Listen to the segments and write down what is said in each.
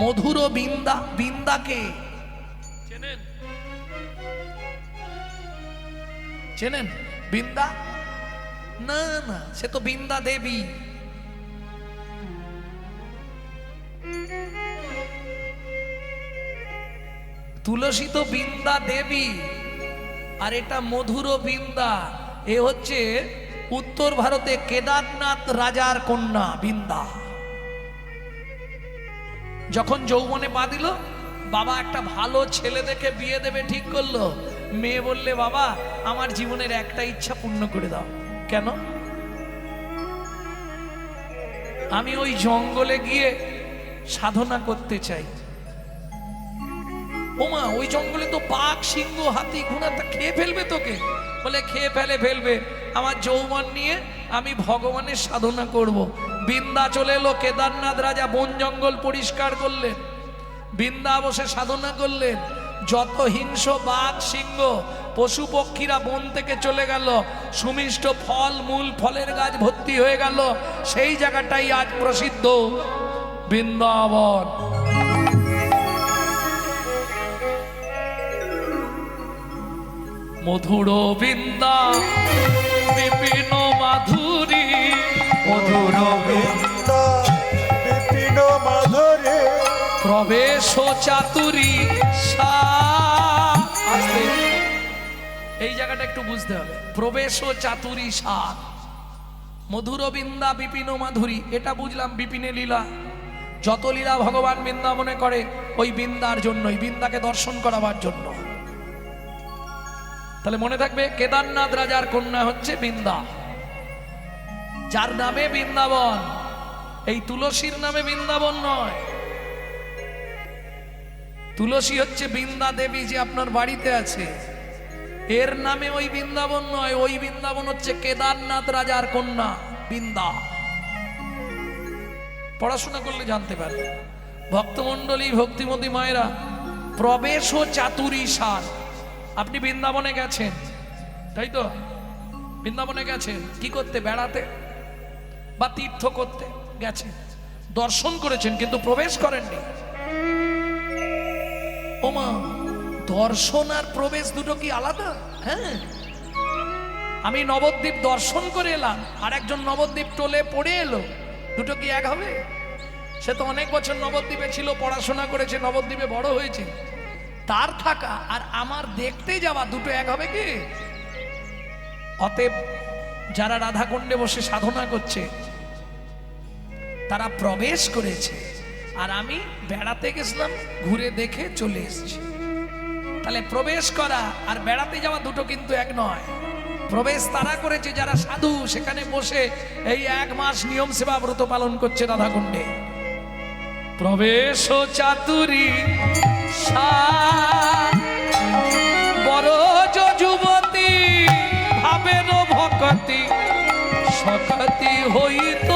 মধুর বৃন্দা, বৃন্দাকে চেনেন? চেনেন বৃন্দা? না না, সে তো বৃন্দা দেবী। তুলসী তো বৃন্দা দেবী, আর এটা মধুর বৃন্দা। এ হচ্ছে উত্তর ভারতে কেদারনাথ রাজার কন্যা বৃন্দা। যখন যৌবনে পা দিল, বাবা একটা ভালো ছেলে দেখে বিয়ে দেবে ঠিক করলো। মেয়ে বললে, বাবা আমার জীবনের একটা ইচ্ছা পূর্ণ করে দাও। কেন? আমি ওই জঙ্গলে গিয়ে সাধনা করতে চাই। ওমা, ওই জঙ্গলে তো বাঘ, সিংহ, হাতি, ঘোড়া, তা খেয়ে ফেলবে তোকে। বলে, খেয়ে ফেলবে, আমার যৌবন নিয়ে আমি ভগবানের সাধনা করব। বৃন্দা চলে এলো। কেদারনাথ রাজা বন জঙ্গল পরিষ্কার করলেন, বৃন্দা বসে সাধনা করলেন। যত হিংস্র বাঘ, সিংহ, পশু পক্ষীরা বন থেকে চলে গেল। সুমিষ্ট ফল মূল, ফলের গাছ ভর্তি হয়ে গেল। সেই জায়গাটাই আজ প্রসিদ্ধ বৃন্দাবন। মধুর বৃন্দা বিপিন মাধুরী, মধুর বৃন্দা বিপিন মাধুরী, প্রবেশ চাতুরী। এই জায়গাটা একটু বুঝতে হবে। প্রবেশ চাতুরী সাত, মধুর বৃন্দা বিপিন মাধুরী, এটা বুঝলাম বিপিনে লীলা। যত লীলা ভগবান বৃন্দাবনে করে ওই বৃন্দার জন্যই, বৃন্দাকে দর্শন করাবার জন্য। তাহলে মনে থাকবে, কেদারনাথ রাজার কন্যা হচ্ছে বৃন্দা, যার নামে বৃন্দাবন। এই তুলসীর নামে বৃন্দাবন নয়। তুলসী হচ্ছে বৃন্দা দেবী, যে আপনার বাড়িতে আছে, এর নামে ওই বৃন্দাবন নয়। ওই বৃন্দাবন হচ্ছে কেদারনাথ রাজার কন্যা বৃন্দা। পড়াশোনা করলে জানতে পারবে। ভক্তমণ্ডলী, ভক্তিমতী মায়েরা, প্রবেশ ও চাতুরী সার। আপনি বৃন্দাবনে গেছেন, তাই তো? বৃন্দাবনে গেছেন কি করতে? বেড়াতে বা তীর্থ করতে গেছেন, দর্শন করেছেন, কিন্তু প্রবেশ করেননি। ওমা, দর্শন আর প্রবেশ দুটো কি আলাদা? হ্যাঁ, আমি নবদ্বীপ দর্শন করে এলাম, আর একজন নবদ্বীপ টোলে পড়ে এলো, দুটো কি এক হবে? সে তো অনেক বছর নবদ্বীপে ছিল, পড়াশোনা করেছে, নবদ্বীপে বড় হয়েছে। তার থাকা আর আমার দেখতে যাওয়া দুটো এক হবে কি? অতএব যারা রাধাকুণ্ডে বসে সাধনা করছে তারা প্রবেশ করেছে, আর আমি বেড়াতে গেছিলাম, ঘুরে দেখে চলে এসেছি। তাহলে প্রবেশ করা আর বেড়াতে যাওয়া দুটো কিন্তু এক নয়। প্রবেশ তারা করেছে যারা সাধু, সেখানে বসে এই 1 মাস নিয়ম সেবা ব্রত পালন করছে রাধাকুণ্ডে। প্রবেশ চাতুরী বড় যুবতী, ভাবের ভকতি সকতি হইত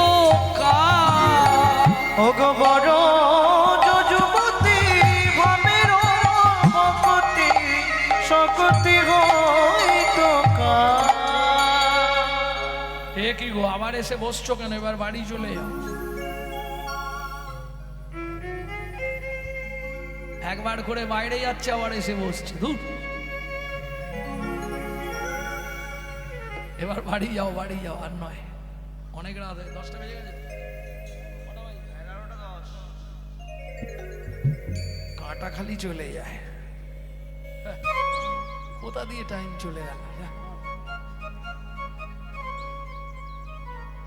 ওগো বড় যুবতী, ভাবের ভকতি সকতি হইত। এ কি গো, আবার এসে বসছো কেন? এবার বাড়ি চলে যাও। একবার করে বাইরে যাচ্ছে, আবার এসে বসছে। ধুর, এবার বাড়ি যাও, বাড়ি যাও। আর নয়, অনেক রাত হয়ে 10টা বেজে গেছে। কাটা খালি চলে যায়, কোথা দিয়ে টাইম চলে গেল।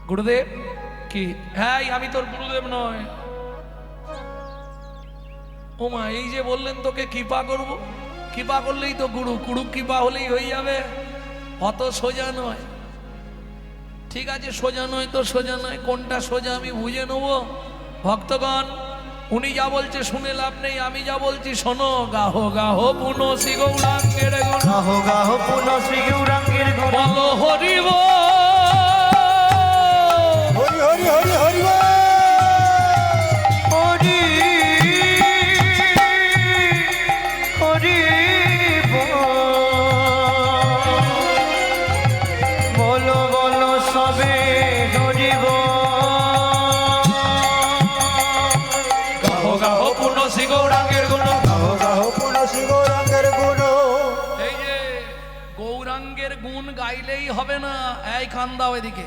গুরুদেব কি? হ্যাঁ, আমি তোর গুরুদেব নয়। ওমা, এই যে বললেন তোকে কৃপা করব, কৃপা করলেই তো গুরু, গুরু কৃপা হলেই হয়ে যাবে, অত সোজা নয়। ঠিক আছে, সোজা নয় তো সোজা নয়, কোনটা সোজা আমি বুঝে নেব। ভক্তগণ, উনি যা বলছে শুনে লাভ নেই, আমি যা বলছি শোনো। গাহো গাহো পুনো শ্রী গৌরাঙ্গের গুণ, গাহো গাহো পুনো শ্রী গৌরাঙ্গের গুণ, বলো হরি বল, হরি হরি হরি হরি বল, হরি হরি বলো বলো সবে হরি বল। গাহ পুনসি গৌরাঙ্গের গুণ। গাহো গাহো পুনসি গৌরাঙ্গের গুণ। এই যে গৌরাঙ্গের গুণ গাইলেই হবে না, এই কান দাও এদিকে।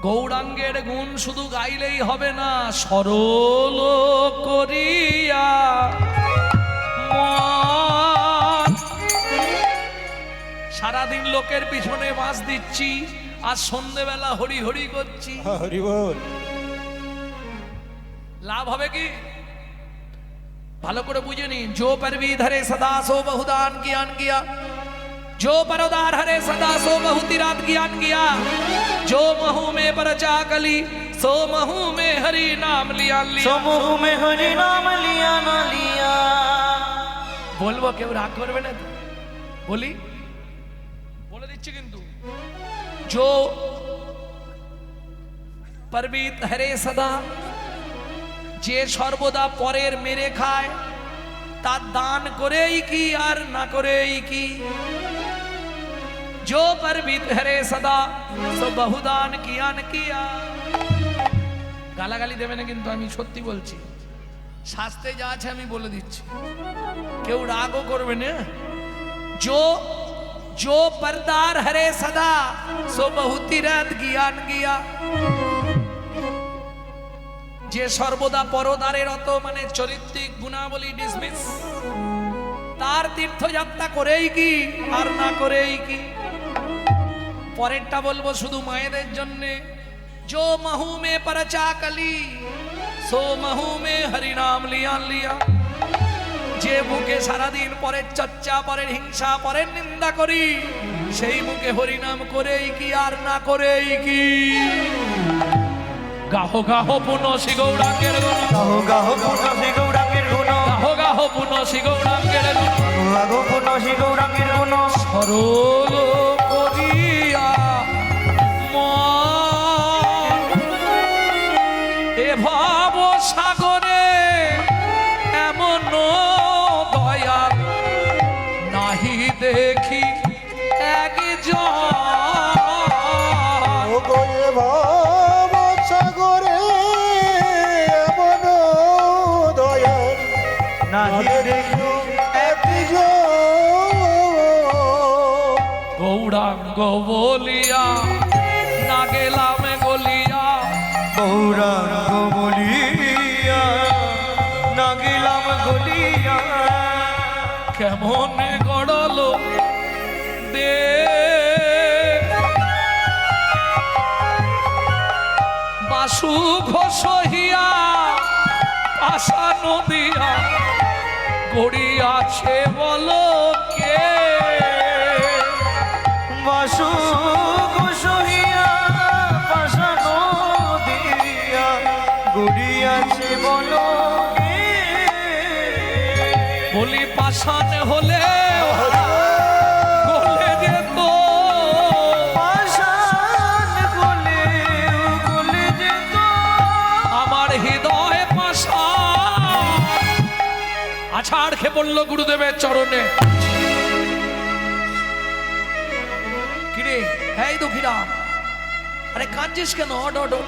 গৌরাঙ্গের গুণ শুধু গাইলেই হবে না, সরল করিয়া মন। সারাদিন লোকের পিছনে বাঁশ দিচ্ছি আর সন্ধেবেলা হরি হরি করছি, হরি বল। লাভ হবে কি? ভালো করে বুঝে নিন। जो परवी धरे सदा सो बहुदान ज्ञान किया, जो परोदार हरे सदा सो बहुति रात ज्ञान किया, जो महू में परचा कली सो महू में हरि नाम लिया लिया। সমূহ মে হরি নাম লিয়া না লিয়া। বলবো, কেউ রাগ করবে না তো? বলি, বলে দিচ্ছি কিন্তু। जो परवी धरे सदा, যে সর্বদা পরের মেরে খায় তার দান করেই কি আর না করেই কি। जो परवित हरे सदा सो बहुदान कियान किया। গালাগালি দেবে না কিন্তু, আমি সত্যি বলছি। শাস্ত্রে যা আছে আমি বলে দিচ্ছি, কেউ রাগও করবে না। जो जो परदार हरे सदा सो बहुति रात ज्ञान किया। যে সর্বদা পরদারের অত মানে চরিত্রিক গুণাবলী ডিসমিস, তার তীর্থযাত্রা করেই কি আর না করেই কি। পরেরটা বলবো শুধু মায়েদের জন্য। जो महू में परचा कली सो महू में हरि नाम लिया लिया। যে মুখে সারাদিন পরের চর্চা, পরের হিংসা, পরের নিন্দা করি, সেই মুখে হরিনাম করেই কি আর না করেই কি। গাহো গাহো পুনসি গৌরাঙ্গের গুণ। গাহো গাহো পুনসি গৌরাঙ্গের গুণ। গাহো গাহো পুনসি গৌরাঙ্গের গুণ। গাহো পুনসি গৌরাঙ্গের গুণ। সরল করিয়া মন, এ ভাব সাগরে এমন দয়া নাহি দেখি একজন। ও গো এ ভাব সাগরে এমন দয়া নাহি দেখি একজন। গৌরাঙ্গ বলিয়া না গেলাম গলিয়া। গৌরাঙ্গ বলিয়া না গেলাম গলিয়া। কেমন গড়লো দে বাসু ঘোষহিয়া আশা নদিয়া গড়িয়াছে বলো কে। বাসু গোসহিয়া পাশান দিয়া গড়িয়াছে বলো কে। বলি পাষাণ হলে গলে যেত, পাশান গলে গলে যেত। আমার হৃদয় পাষাণ। আছাড় খেয়ে পড়লো গুরুদেবের চরণে। কিরে এই দুঃখীরা, আরে কাঁদছিস কেন? ওঠ ওঠ ওঠ,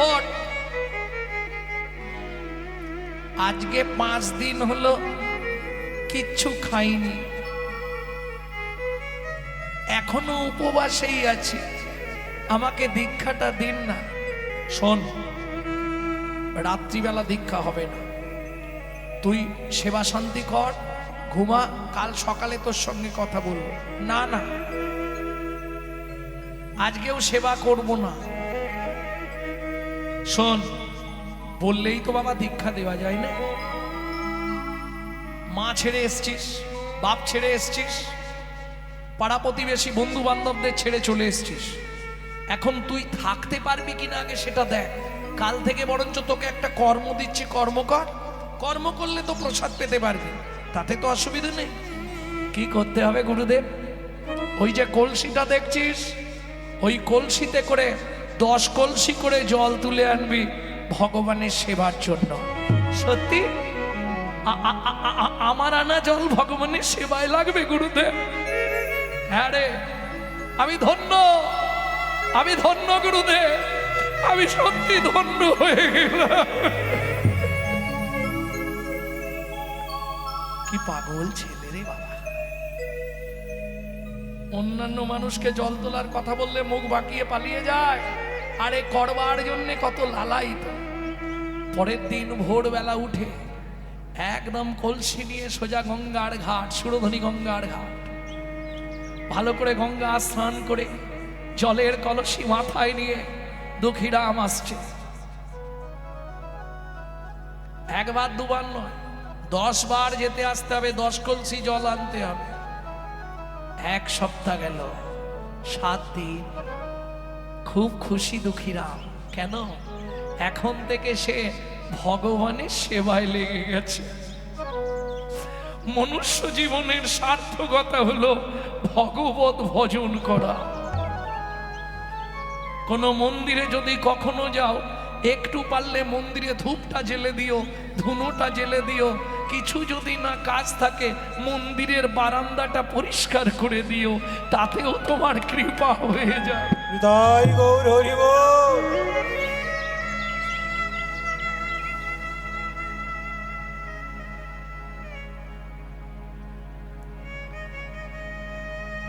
ওঠ। আজকে 5 দিন হলো কিচ্ছু খাইনি, এখনো উপবাসেই আছি, আমাকে দীক্ষাটা দিন না। শোন, রাত্রিবেলা দীক্ষা হবে না, তুই সেবা শান্তি কর, ঘুমা, কাল সকালে তোর সঙ্গে কথা বলবো। না না, আজকেও সেবা করব না। শোন, বললেই তো বাবা দীক্ষা দেওয়া যায় না। মা ছেড়ে এসছিস, বাপ ছেড়ে এসছিস, পাড়া প্রতিবেশী বন্ধু বান্ধবদের ছেড়ে চলে এসছিস, এখন তুই থাকতে পারবি কিনা আগে সেটা দেখ। কাল থেকে বরঞ্চ তোকে একটা কর্ম দিচ্ছি, কর্ম কর, কর্ম করলে তো প্রসাদ পেতে পারবি, তাতে তো অসুবিধা নেই। কি করতে হবে গুরুদেব? ওই যে কলসিটা দেখছিস, ওই কলসিতে করে 10 কলসি করে জল তুলে আনবি ভগবানের সেবার জন্য। সত্যি আমার আনা জল ভগবানের সেবায় লাগবে গুরুদেব। হ্যাঁ রে, আমি ধন্য, আমি ধন্য গুরুদেব, আমি সত্যি ধন্য হয়ে গেলাম। কি পাগল ছেলে রে বাবা। অন্যান্য মানুষকে জল তোলার কথা বললে মুখ বাঁকিয়ে পালিয়ে যায়, আরে করবার জন্য কত লালায়িত। পরের দিন ভোরবেলা উঠে একদম কলসি নিয়ে সোজা গঙ্গার ঘাট, সুরধনী গঙ্গার ঘাট, ভালো করে গঙ্গা স্নান করে জলের কলসি মাথায় নিয়ে দুঃখীরাম আসছে। একবার দুবার নয়, 10 বার যেতে আসতে হবে, 10 কলসি জল আনতে হবে। 1 সপ্তাহ গেল, 7 দিন। খুব খুশি দুঃখীরাম। কেন? এখন থেকে সে ভগবানের সেবায় লেগে গেছে। মনুষ্য জীবনের সার্থকতা হলো ভগবত ভজন করা। কোন মন্দিরে যদি কখনো যাও, একটু পারলে মন্দিরে ধূপটা জেলে দিও, ধুনোটা জেলে দিও। কিছু যদি না কাজ থাকে, মন্দিরের বারান্দাটা পরিষ্কার করে দিও, তাতেও তোমার কৃপা হয়ে যায়। হৃদয় গৌর হরি বল।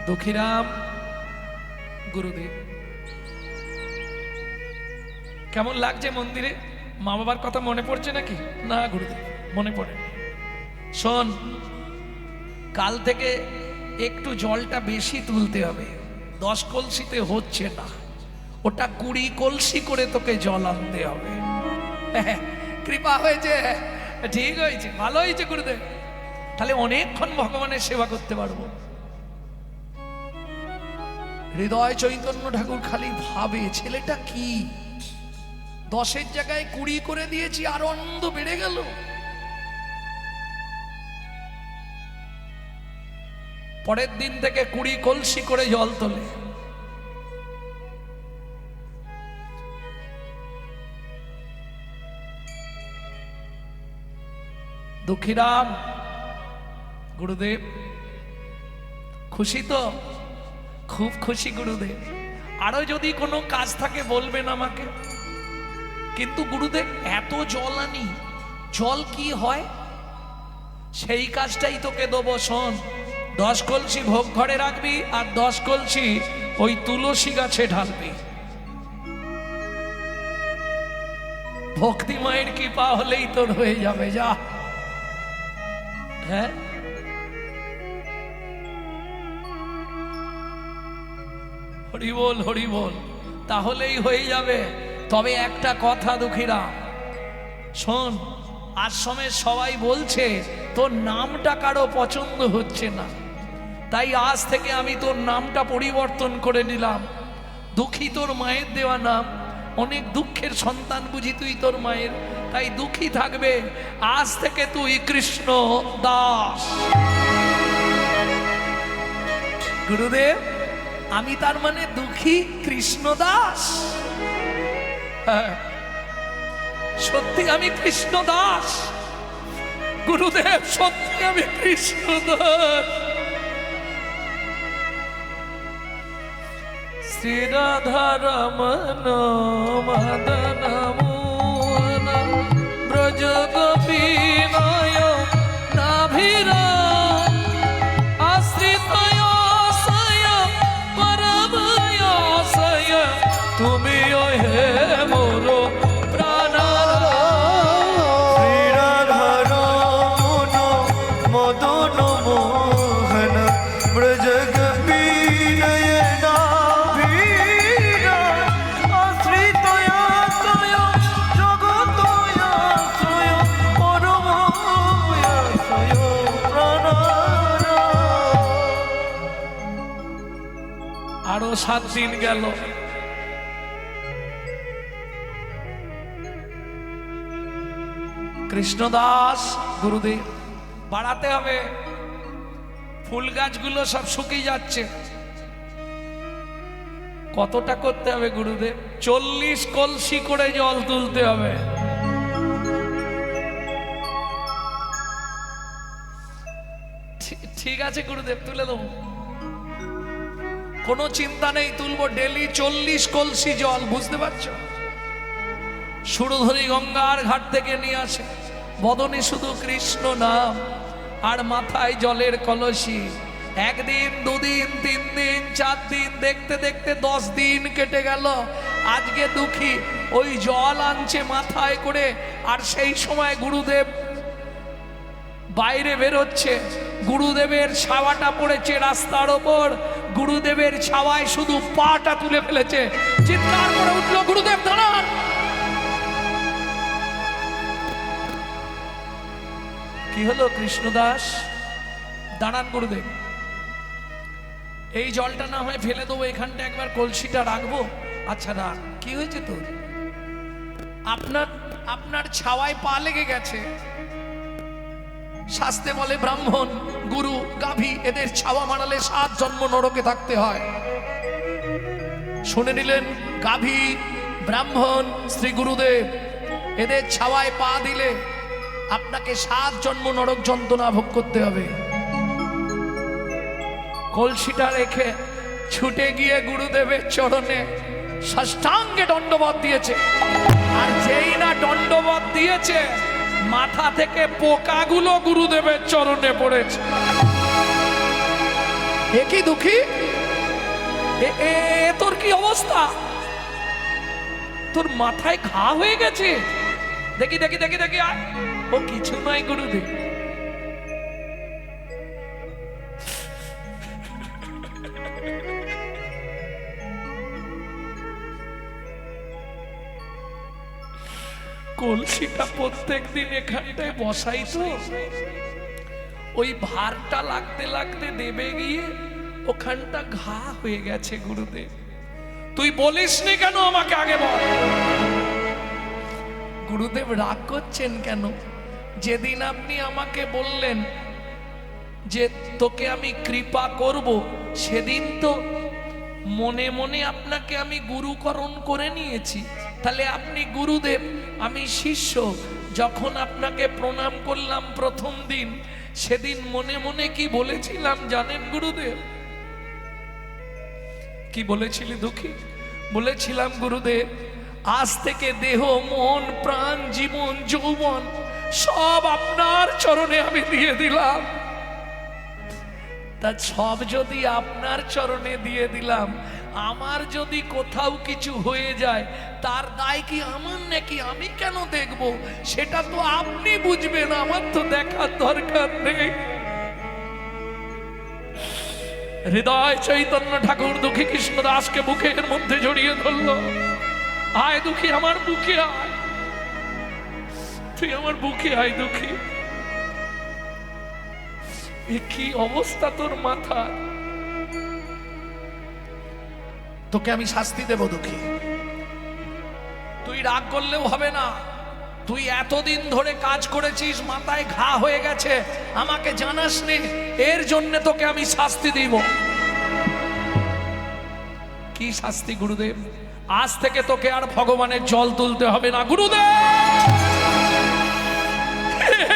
দুঃখীরাম গুরুদেব, কেমন লাগছে মন্দিরে? মা বাবার কথা মনে পড়ছে নাকি? না গুরুদেব, মনে পড়ে। শোন, কাল থেকে একটু জলটা বেশি তুলতে হবে। 10 কলসিতে হচ্ছে না, ওটা 20 কলসি করে তোকে জল আনতে হবে। কৃপা হয়েছে, ঠিক হয়েছে, ভালো হয়েছে গুরুদেব। তাহলে অনেকক্ষণ ভগবানের সেবা করতে পারবো। হৃদয় চৈতন্য ঠাকুর খালি ভাবে, ছেলেটা কি 10-এর জায়গায় 20 করে দিয়েছি, আর আনন্দ বেড়ে গেল। পরের দিন থেকে 20 কলসি করে জল তোলে। দুঃখীরাম গুরুদেব খুশি তো? খুব খুশি গুরুদেব। আরো যদি কোনো কাজ থাকে বলবেন আমাকে। কিন্তু গুরুদেব, এত জল আনি, জল কি হয়? সেই কাজটাই তোকে দেবো। শোন, 10 কলসি ভোগ ঘরে রাখবি, আর 10 কলসি ওই তুলসী গাছে ঢালবি। ভক্তি মায়ের কৃপা হলেই তোর হয়ে যাবে। যা, হ্যাঁ, হরি বল, হরি বল, তাহলেই হয়ে যাবে। তবে একটা কথা দুঃখীরাম, শোন, আশ্রমের সবাই বলছে তোর নামটা কারো পছন্দ হচ্ছে না, তাই আজ থেকে আমি তোর নামটা পরিবর্তন করে নিলাম। দুঃখী তোর মায়ের দেওয়া নাম, অনেক দুঃখের সন্তান বুঝি তুই তোর মায়ের, তাই দুঃখী থাকবে। আজ থেকে তুই কৃষ্ণ দাস। গুরুদেব, আমি তার মানে দুঃখী কৃষ্ণ দাস? হ্যাঁ, সত্যি আমি কৃষ্ণ দাস। গুরুদেব, সত্যি আমি কৃষ্ণ দাস। শ্রী রাধা রমন মদন মোহন ব্রজ গোপীনয় নাভিরা আশ্রিতয়াশয় পরময়াশয় তুমি হে মোর প্রাণারা। শ্রী রাধা রমন মদন মোহন ব্রজ গোপীনয় নাভিরা আশ্রিতয়াশয় জগতয়াশয় পরময়াশয় প্রাণারা। আরো 7 দিন গেল। কৃষ্ণদাস গুরুদেব, বাড়াতে হবে। ফুল গাছগুলো সব শুকিয়ে যাচ্ছে। কতটা করতে হবে গুরুদেব? 40 কলসি করে জল তুলতে হবে। ঠিক আছে গুরুদেব, তুলে দেবো, কোনো চিন্তা নেই, তুলবো। ডেলি 40 কলসি জল, বুঝতে পারছো? সুরধনী গঙ্গার ঘাট থেকে নিয়ে আসে, বদনে শুধু কৃষ্ণ নাম, আর মাথায় জলের কলসি। একদিন, দুদিন, 3 দিন, 4 দিন, দেখতে দেখতে 10 দিন কেটে গেল। আজকে দুঃখী ওই জল আনছে মাথায় করে, আর সেই সময় গুরুদেব বাইরে বেরোচ্ছে। গুরুদেবের ছাওয়াটা পড়েছে রাস্তার ওপর, গুরুদেবের ছাওয়ায় শুধু পাটা তুলে ফেলেছে। চিৎকার করে উঠলো, গুরুদেব দাঁড়ান। কি হলো কৃষ্ণদাস? দাঁড়ান গুরুদেব, এই জলটা না হয় ফেলে দেবো, এখানটা একবার কলসিটা রাখবো। আচ্ছা রাখ। কি হয়েছে তোর? আপনার ছাওয়ায় পা লেগে গেছে। শাস্ত্রে বলে ব্রাহ্মণ, গুরু, গাভী এদের ছাওয়া মারালে 7 জন্ম নরকে থাকতে হয়। শুনে নিলেন? গাভী, ব্রাহ্মণ, শ্রী গুরুদেব এদের ছাওয়ায় পা দিলে আপনাকে 7 জন্ম নরক যন্ত্রণা ভোগ করতে হবে। কলসিটা রেখে ছুটে গিয়ে গুরুদেবের চরণে সাষ্টাঙ্গে দণ্ডবত দিয়েছে। আর যেই না দণ্ডবত দিয়েছে, মাথা থেকে পোকাগুলো গুরুদেবের চরণে পড়েছে। এ কি দুঃখী, তোর কি অবস্থা? তোর মাথায় ঘা হয়ে গেছে? দেখি দেখি দেখি দেখি। ও কিছু নয় গুরুদেব। কলসিটা প্রত্যেকদিন এখানটায় বসাই তো, ওই ভারটা লাগতে লাগতে দেবে গিয়ে ওখানটা ঘা হয়ে গেছে। গুরুদেব তুই বলিসনি কেন আমাকে আগে বল? গুরুদেব রাগ করছেন কেন? যেদিন আপনি আমাকে বললেন যে তোকে আমি কৃপা করব, সেদিন তো মনে মনে আপনাকে আমি গুরুকরণ করে নিয়েছি। তাহলে আপনি গুরুদেব, আমি শিষ্য। যখন আপনাকে প্রণাম করলাম প্রথম দিন, সেদিন মনে মনে কি বলেছিলাম জানেন গুরুদেব? কি বলেছিলি দুঃখী? বলেছিলাম গুরুদেব, আজ থেকে দেহ, মন, প্রাণ, জীবন, যৌবন সব আপনার চরণে আমি দিয়ে দিলাম। তা সব যদি আপনার চরণে দিয়ে দিলাম, আমার যদি কোথাও কিছু হয়ে যায়, তার দায় কি আমার নাকি? আমি কেন দেখব? সেটা তো আপনি বুঝবেন, আমার তো দেখার দরকার নেই। হৃদয় চৈতন্য ঠাকুর দুঃখী কৃষ্ণদাসকে বুকের মধ্যে জড়িয়ে ধরল। আয় দুঃখী, আমার বুকে আয়, তুই আমার বুকে আয় দুঃখী। কি অবস্থা তোর মাথা? তোকে আমি শাস্তি দেব দুঃখী। তুই রাগ করলেও হবে না। তুই এতদিন ধরে কাজ করেছিস, মাথায় ঘা হয়ে গেছে, আমাকে জানাসনি, এর জন্য তোকে আমি শাস্তি দিব। কি শাস্তি গুরুদেব? আজ থেকে তোকে আর ভগবানের জল তুলতে হবে না গুরুদেব।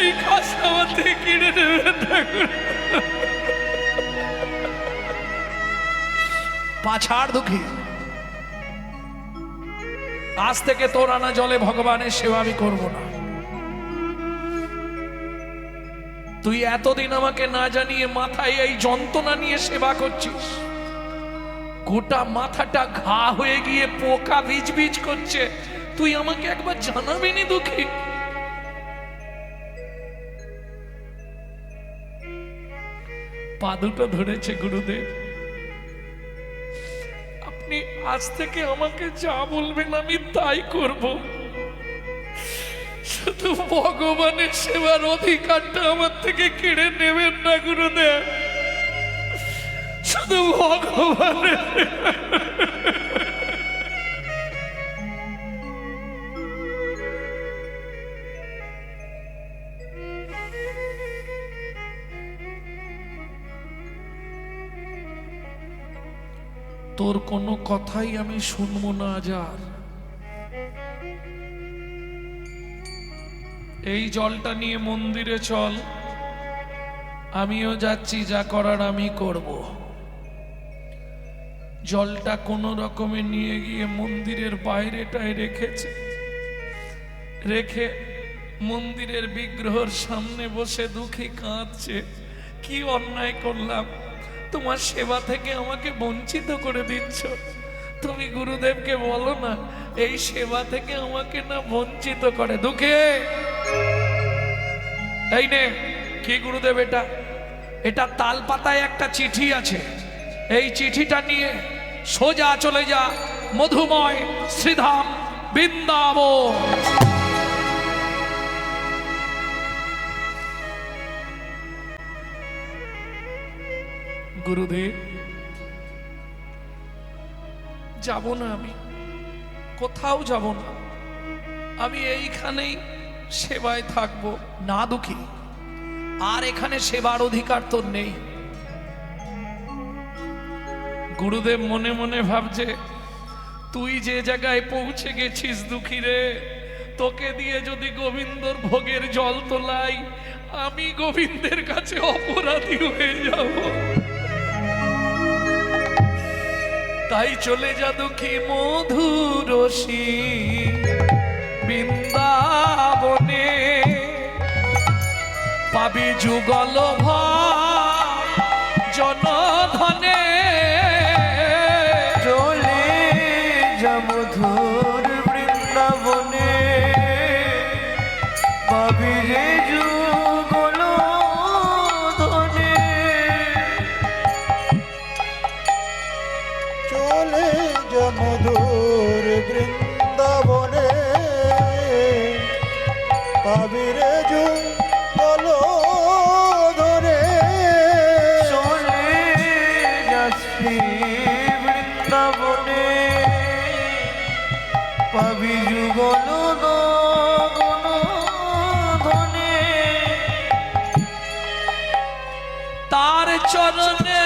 এই কাজটা আমার থেকে কিনে নেবেন না। পাছাড় দুঃখী, আজ থেকে তোর আনা জলে ভগবানের সেবা আমি করব না। তুই এতদিন আমাকে না জানিয়ে মাথায় এই যন্ত্রণা নিয়ে সেবা করছিস, গোটা মাথাটা ঘা হয়ে গিয়ে পোকা বীজ বীজ করছে, তুই আমাকে একবার জানাবিনি দুঃখী? পা দুটো ধরেছে গুরুদেব, আপনি আজ থেকে আমাকে যা বলবেন আমি তাই করব। শুধু ভগবানের সেবার অধিকারটা আমার থেকে কেড়ে নেবেন না গুরুদেব। শুধু ভগবানের তোর কোনো কথাই আমি শুনবো না। যার এই জলটা নিয়ে মন্দিরে চল, আমিও যাচ্ছি, যা করার আমি করব। জলটা কোনো রকমে নিয়ে গিয়ে মন্দিরের বাইরেটায় রেখেছে, রেখে মন্দিরের বিগ্রহের সামনে বসে দুঃখী কাঁদছে, কি অন্যায় করলাম, তোমার সেবা থেকে আমাকে বঞ্চিত করে দিচ্ছ। তুমি গুরুদেবকে বলো না এই সেবা থেকে আমাকে না বঞ্চিত করে। দুঃখে এই নে, কি গুরুদেব এটা? এটা তাল পাতায় একটা চিঠি আছে, এই চিঠিটা নিয়ে সোজা চলে যা মধুময় শ্রীধাম বৃন্দাবন। গুরুদেব যাব না, আমি কোথাও যাব না, আমি এইখানেই সেবায় থাকবো। না দুঃখী, আর এখানে সেবার অধিকার তোর নেই। গুরুদেব মনে মনে ভাবছে তুই যে জায়গায় পৌঁছে গেছিস দুঃখী রে, তোকে দিয়ে যদি গোবিন্দর ভোগের জল তোলাই আমি গোবিন্দের কাছে অপরাধী হয়ে যাব। তাই চলে যা দুঃখী মধুরসী বৃন্দাবনে, পাবি যুগল জনধনে। চলে যা মধুর বৃন্দাবনে, পাবি রে যুগল ধনে। চলে যা মধুর বৃন্দাবনে, পাবি রে যুগল ধরে। চলে যা শ্রী বৃন্দাবনে, পাবি যুগল ধনে। তার চরণে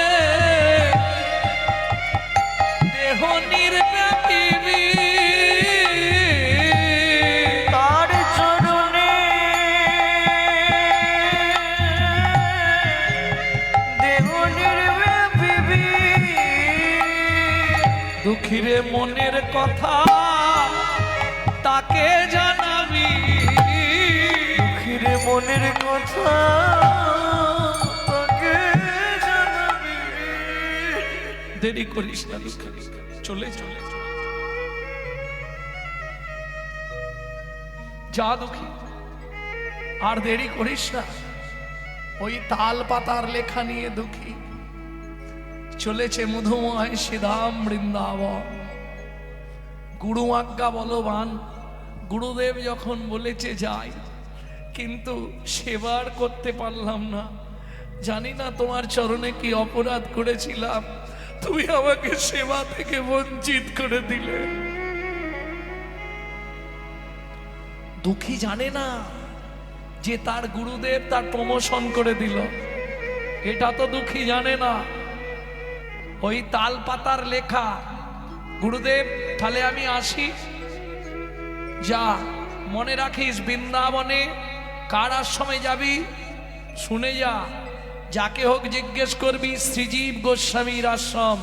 দেহ নির্ব্যাপিবি, তার চরণে দেহ নির্ব্যাপিবি। দুঃখীরে মনের কথা তাকে জানাবি, দুঃখীরে মনের কথা তাকে জানাবি। দেরি করিস না দুঃখী, চলে চলে যা দুঃখী, আর দেরি করিস না। ওই তাল পাতার লেখা নিয়ে দুঃখী চলেছে মধুময় শ্রীধাম বৃন্দাবন। গুরু আজ্ঞা বলবান, গুরুদেব যখন বলেছে যাই, কিন্তু সেবার করতে পারলাম না। জানি না তোমার চরণে কি অপরাধ করেছিলাম, তুমি আমাকে সেবা থেকে বঞ্চিত করে দিলে। দুঃখী জানে না যে তার গুরুদেব তার প্রমোশন করে দিল, এটা তো দুঃখী জানে না। ওই তাল পাতার লেখা, গুরুদেব তাহলে আমি আসি, যা মনে রাখিস বৃন্দাবনে কার আশ্রমে যাবি শুনে যা, যাকে হোক জিজ্ঞেস করবি শ্রীজীব গোস্বামীর আশ্রম।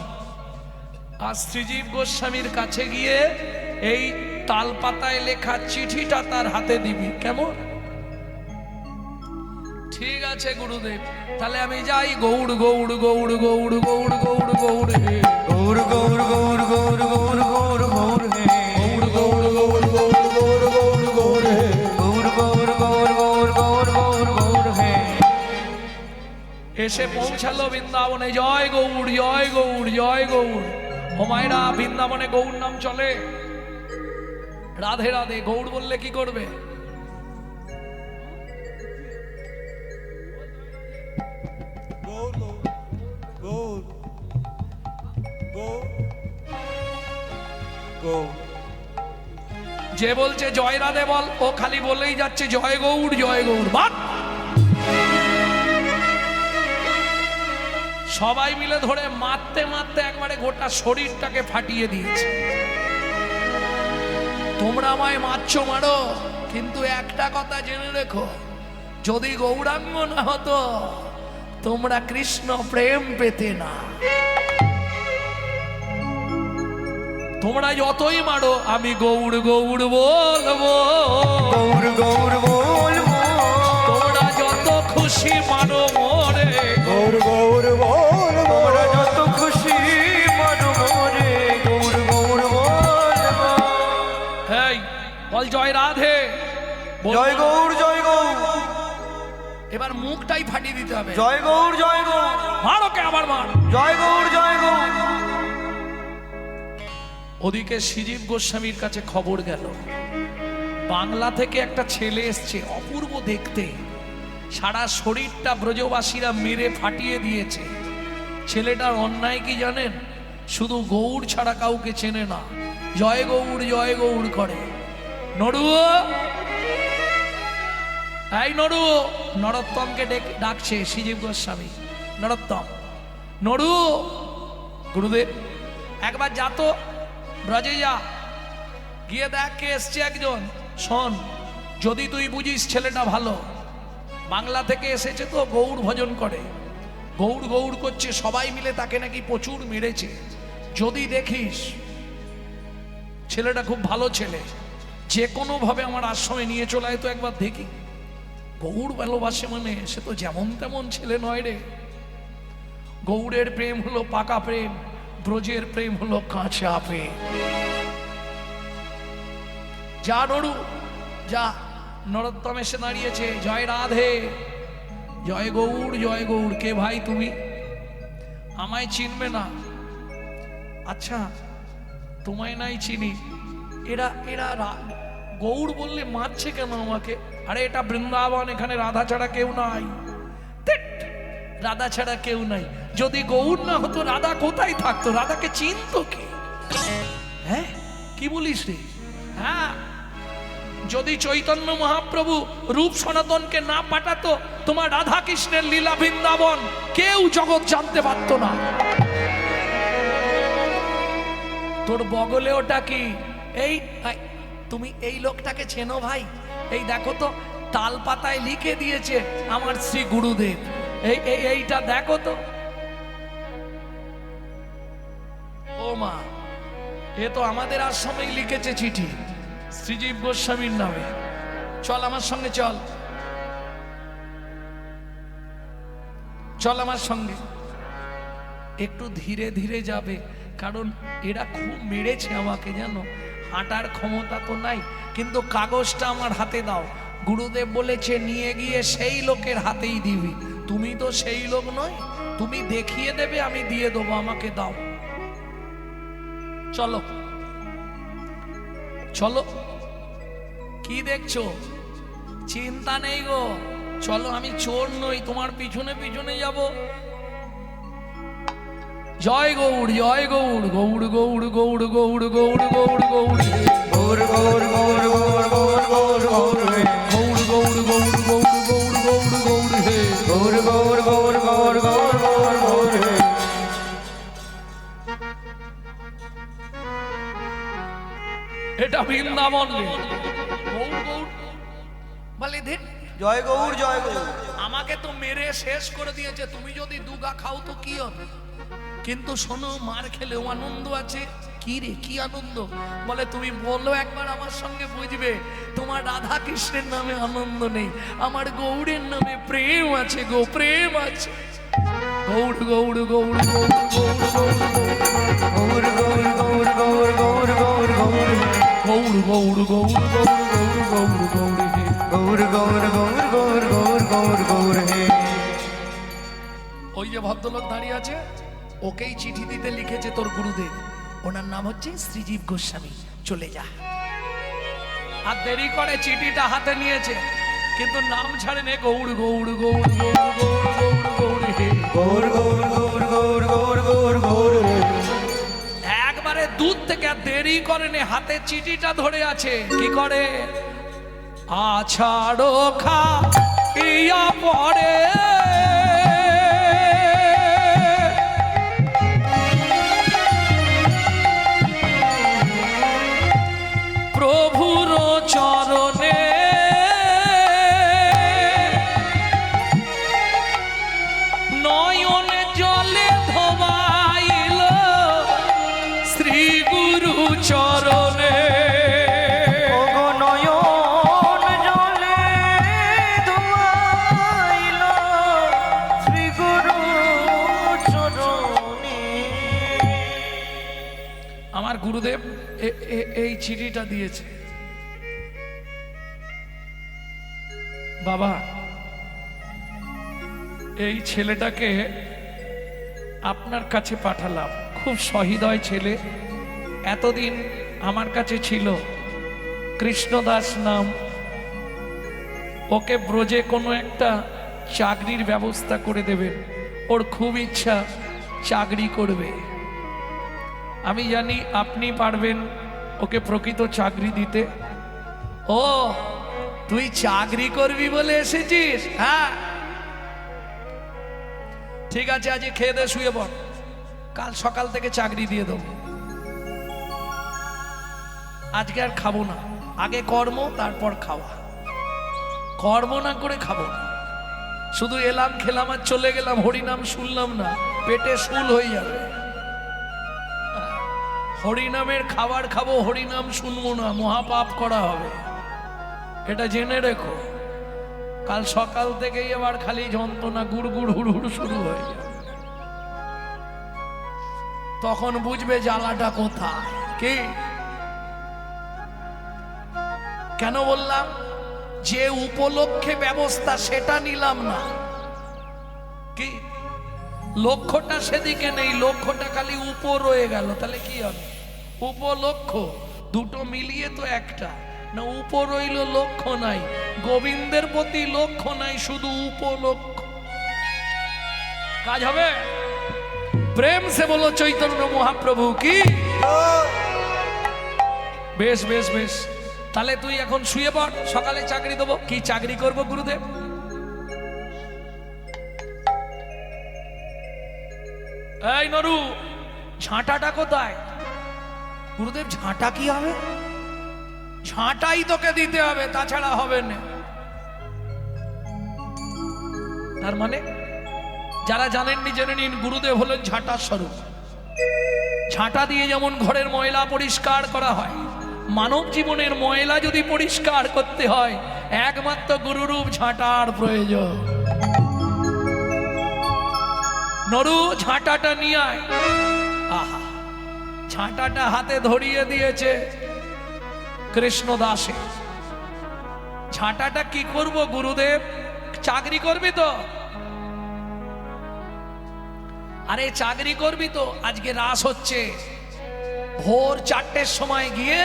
আর শ্রীজীব গোস্বামীর কাছে গিয়ে এই তাল পাতায় লেখা চিঠিটা তার হাতে দিবি, কেমন? ঠিক আছে গুরুদেব, তাহলে আমি যাই। গৌড় গৌড় গৌড় গৌড় গৌড় গৌড় গৌড় হে, গৌর গৌর গৌর গৌর গৌর গৌর গৌর হে, গৌড় গৌড় গৌড় গৌড় গৌড় গৌড় গৌড় হে, গৌর গৌর গৌর গৌর গৌর গৌর গৌর হে। এসে পৌঁছালো বৃন্দাবনে। জয় গৌড় জয় গৌড় জয় গৌড়। ও মায়েরা, বৃন্দাবনে গৌড় নাম চলে। রাধে রাধে গৌড় বললে কি করবে? গৌর গৌর গৌর গৌর। যে বলছে জয় রাধে বল, ও খালি বলেই যাচ্ছে জয় গৌড় জয় গৌড়। বাট সবাই মিলে ধরে মারতে মারতে একবারে গোটা শরীরটাকে ফাটিয়ে দিয়েছে। তোমরা আমায় মারছো মারো, কিন্তু একটা কথা জেনে রেখো, যদি গৌরাঙ্গ না হতো তোমরা কৃষ্ণ প্রেম পেতে না। তোমরা যতই মারো আমি গৌড় গৌড় বলবো, গৌর গৌর বলবো, তোমরা যত খুশি মারো মোরে, গৌর গৌর বলবো, তোমরা যত খুশি মানো মোরে, গৌর গৌর বলবো। এই বল জয় রাধে, বল। জয় গৌর জয় গৌর, এবার মুখটাই ফাটিয়ে দিতে হবে। জয় গৌর জয় গৌর, মারো কে আবার মার। জয় গৌর জয় গৌর। ওদিকে শ্রীজীব গোস্বামীর কাছে খবর গেল, বাংলা থেকে একটা ছেলে এসছে, অপূর্ব দেখতে, সারা শরীরটা ব্রজবাসীরা মেরে ফাটিয়ে দিয়েছে। ছেলেটার অন্যায় কি জানেন? শুধু গৌড় ছাড়া কাউকে চেনে না, জয় গৌড় করে। নড়ুও, এই নড়ুও, নরোত্তমকে ডাকছে শ্রীজীব গোস্বামী। নরোত্তম, নড়ু, গুরুদেব একবার যা তো ব্রজে যা, গিয়ে দেখ কে এসছে একজন। শোন, যদি তুই বুঝিস ছেলেটা ভালো, বাংলা থেকে এসেছে তো গৌড় ভজন করে, গৌড় গৌড় করছে, সবাই মিলে তাকে নাকি প্রচুর মেরেছে। যদি দেখিস ছেলেটা খুব ভালো ছেলে, যে কোনো ভাবে আমার আশ্রমে নিয়ে চলে আয় তো একবার দেখি। গৌড় ভালোবাসে মানে সে তো যেমন তেমন ছেলে নয় রে। গৌড়ের প্রেম হলো পাকা প্রেম, ব্রজের প্রেম হলো কাঁচা প্রেম। যা নড়ু যা। নরোত্তম এসে দাঁড়িয়েছে, জয় রাধে, জয় গৌড়। কে ভাই তুমি? আমায় চিনবে না? আচ্ছা তোমায় নাই চিনি। এরা গৌড় বললে মারছে কেন আমাকে? আরে এটা বৃন্দাবন, এখানে রাধা ছাড়া কেউ নাই। রাধা ছাড়া কেউ নাই। যদি গৌড় না হতো রাধা কোথায় থাকতো? রাধাকে চিনতো কে? হ্যাঁ কি বলিস রে? হ্যাঁ, যদি চৈতন্য মহাপ্রভু রূপ সনাতনকে না পাঠাতো, তোমার রাধা কৃষ্ণের লীলা বৃন্দাবন কেউ জগৎ জানতে পারতো না। তোর বগলে ওটা কি? এই তুমি এই লোকটাকে চেনো ভাই? এই দেখো তো, তাল পাতায় লিখে দিয়েছে আমার শ্রী গুরুদেব। এইটা দেখো তো। ও মা, এ তো আমাদের আশ্রমেই লিখেছে চিঠি শ্রীজীব গোস্বামীর নামে। চল আমার সঙ্গে, চল চল আমার সঙ্গে। একটু ধীরে ধীরে যাবে, কারণ এরা খুব মেরেছে আমাকে, জানো। হাঁটার ক্ষমতা তো নাই, কিন্তু কাগজটা আমার হাতে দাও। গুরুদেব বলেছে নিয়ে গিয়ে সেই লোকের হাতেই দিবি। তুমি তো সেই লোক নয়, তুমি দেখিয়ে দেবে, আমি দিয়ে দেবো, আমাকে দাও। চলো চলো, কি দেখছো? চিন্তা নেই গো, চলো। আমি চোর নই, তোমার পিছনে পিছনে যাব। জয় গৌড় গৌড় গৌড় গৌড় গৌড় গৌড় গৌড় গৌড় গৌড় গৌর গৌর গৌর গৌর গৌর গৌর গৌর হে, গৌড় গৌড় গৌড় গৌড় গৌড় গৌড় গৌড় হে, গৌর গৌর গৌর গৌর গৌর গৌর গৌর হে। এটা বৃন্দাবন রে। গৌড় গৌড় বলে ধের, জয় গৌর জয় গৌর। আমাকে তো মেরে শেষ করে দিয়েছে। তুমি যদি দুগা খাও তো কি হবে? কিন্তু শোনো, মার খেলেও আনন্দ আছে। কি রে, কি আনন্দ? বলে তুমি বলো একবার আমার সঙ্গে, বুঝবে। তোমার রাধা কৃষ্ণের নামে আনন্দ নেই, আমার গৌড়ের নামে প্রেম আছে গো, প্রেম আছে। গৌড় গৌড় গৌড় গৌড় গৌড় গৌড় গৌর গৌর গৌর গৌর গৌর গৌর গৌর হে, গৌড় গৌড় গৌড় গৌড় গৌড় গৌড় গৌড় হে। গৌর গৌর গৌর গৌর গৌর গৌর গৌর হে। ওই যে ভদ্রলোক দাঁড়িয়ে আছে, ওকেই চিঠি দিতে লিখেছে তোর গুরুদেব। ওনার নাম হচ্ছে শ্রীজীব গোস্বামী। চলে যা। আর দেরি করে চিঠিটা হাতে নিয়েছে, কিন্তু নাম ছাড়েনি। গৌড় গৌড় গৌড় গৌড় গৌড় গৌড় গৌড় হে, গৌর গৌর গৌর গৌর গৌর গৌর গৌর হে। একবারে দূর থেকে, আর দেরি করেনি, হাতে চিঠিটা ধরে আছে। কি করে? আছাড়ো খা ইয়া পড়ে প্রভুর চরণে, নয়ন জলে ধোবাইল শ্রী গুরু এই চিঠিটা দিয়েছে। বাবা, এই ছেলেটাকে আপনার কাছে পাঠালাম, খুব সহৃদয় ছেলে, এতদিন আমার কাছে ছিল, কৃষ্ণদাস নাম। ওকে ব্রজে কোনো একটা চাকরির ব্যবস্থা করে দেবেন, ওর খুব ইচ্ছা চাকরি করবে। আমি জানি আপনি পারবেন ওকে প্রকৃত চাকরি দিতে। ও, তুই চাকরি করবি বলে এসেছিস? হ্যাঁ, ঠিক আছে, আজ খেয়ে দে, শুয়ে পড়, কাল সকাল থেকে চাকরি দিয়ে দেবো। আজকে আর খাবো না, আগে কর্ম তারপর খাওয়া। কর্ম না করে খাবো না, শুধু এলাম খেলাম আর চলে গেলাম, হরিনাম শুনলাম না, পেটে শুল হয়ে যাবে। হরিনামের খাবার খাবো, হরিনাম শুনবো না, মহাপাপ করা হবে, এটা জেনে রেখো। কাল সকাল থেকেই আবার খালি যন্ত্রণা, গুড় গুড় হুড় হুড় শুরু হয়ে যাবে। তখন বুঝবে জ্বালাটা কোথায়। কি কেন বললাম? যে উপলক্ষে ব্যবস্থা সেটা নিলাম না, কি লক্ষ্যটা সেদিকে নেই, লক্ষ্যটা খালি উপর রয়ে গেল, তাহলে কি হবে? উপলক্ষ দুটো মিলিয়ে তো একটা না, উপর রইল, লক্ষ্য নাই। গোবিন্দের প্রতি লক্ষ্য নাই, শুধু উপলক্ষ। কাজ হবে? প্রেম সে বলো চৈতন্য মহাপ্রভু কি। বেশ বেশ বেশ, তাহলে তুই এখন শুয়ে পড়, সকালে চাকরি দেবো। কি চাকরি করবো গুরুদেব? এই নরু, ঝাঁটাটা কোথায়? গুরুদেব ঝাঁটা কি হবে? ঝাঁটাই তোকে দিতে হবে, তাছাড়া হবে না। তার মানে যারা জানেননি জেনে নিন, গুরুদেব হলেন ঝাঁটার স্বরূপ। ঝাঁটা দিয়ে যেমন ঘরের ময়লা পরিষ্কার করা হয়, মানব জীবনের ময়লা যদি পরিষ্কার করতে হয়, একমাত্র গুরুরূপ ঝাঁটার প্রয়োজন। নরু, ঝাঁটাটা নিয়ে আয়। আহা, ঝাঁটাটা হাতে ধরিয়ে দিয়েছে কৃষ্ণদাসে। ঝাঁটাটা কি করব গুরুদেব? চাকরি করবি তো? আরে চাকরি করবি তো? আজকে রাস হচ্ছে, ভোর 4টের সময় গিয়ে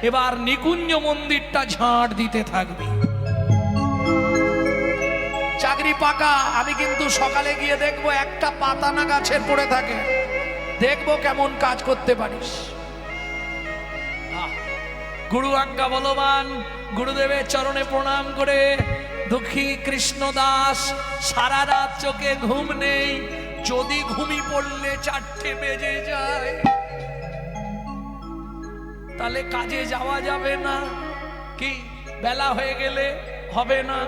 এবার নিকুঞ্জ মন্দিরটা ঝাঁট দিতে থাকবি। চাকরি পাকা। আমি কিন্তু সকালে গিয়ে দেখবো একটা পাতা না গাছের পড়ে থাকে, দেখবো কেমন কাজ করতে পারিস। গুরু আজ্ঞা বলবান, গুরুদেবের চরণে প্রণাম করে দুঃখী কৃষ্ণদাস সারা রাত চোখে ঘুম নেই। যদি ঘুমি পড়লে 4টে বেজে যায়, তাহলে কাজে যাওয়া যাবে না। কি বেলা হয়ে গেলে হবে না।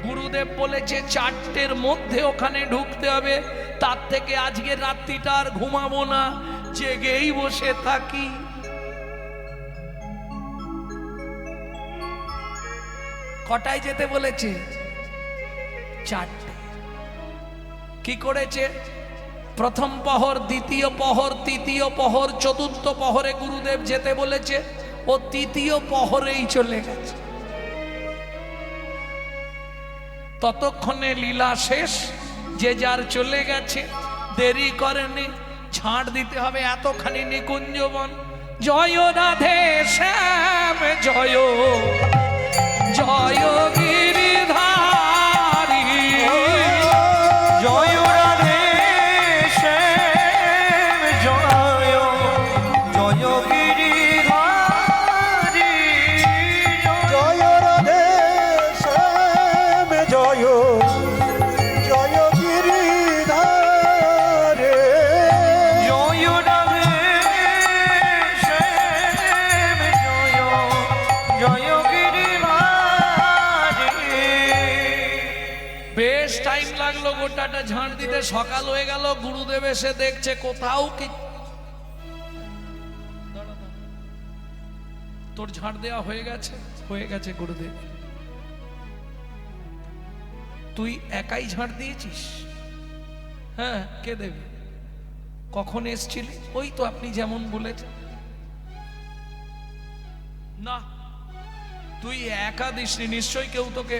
গুরুদেব বলেছে 4টের মধ্যে ওখানে ঢুকতে হবে, তার থেকে আজকের রাত্রিটা আর ঘুমাবো না, জেগেই বসে থাকি। কটায় যেতে বলেছে? 4টে। কি করেছে? প্রথম প্রহর, দ্বিতীয় প্রহর, তৃতীয় প্রহর, চতুর্থ প্রহরে গুরুদেব যেতে বলেছে, ও তৃতীয় প্রহরেই চলে গেছে। ততক্ষণে লীলা শেষ, যে যার চলে গেছে, দেরি করেনি। ছাড় দিতে হবে এতখানি নিকুঞ্জবন। জয় রাধে শ্যাম জয়, জয় গিরিধারী, জয় রাধে শ্যাম জয়, জয় গিরিধারী, জয় রাধে শ্যাম জয়, জয় গিরিধারে, জয় রাধে শ্যাম জয়, জয় গিরিধারী। বেশ টাইম লাগলো গোটাটা ঝাঁট দিতে। সকাল হয়ে গেল, গুরুদেব এসে দেখছে কোথাও কি। তোর ঝাঁট দেওয়া হয়ে গেছে? হয়ে গেছে গুরুদেব। তুই একাই ঝাঁট দিয়েছিস? হ্যাঁ, কে দেবে? কখন এসছিলি? ওই তো আপনি যেমন বলেছেন। না, তুই একা দিসনি, নিশ্চয়ই কেউ তোকে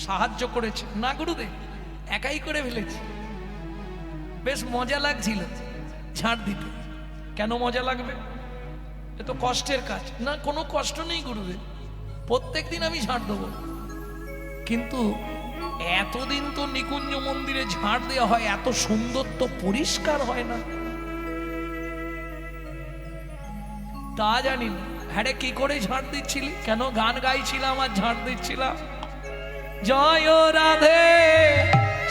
সাহায্য করেছে। না গুরুদেব, একাই করে ফেলেছি। বেশ মজা লাগছিল ঝাড় দিতে। কেন মজা লাগবে? এ তো কষ্টের কাজ। না, কোনো কষ্ট নেই গুরুদেব, প্রত্যেক দিন আমি ঝাড় দেবো। কিন্তু এতদিন তো নিকুঞ্জ মন্দিরে ঝাড় দেওয়া হয়, এত সুন্দর তো পরিষ্কার হয় না। তা জানি না। হ্যাঁ রে, কি করে ঝাড় দিচ্ছিলি? কেন গান গাইছিলাম আর ঝাড় দিচ্ছিলাম? জয় রাধে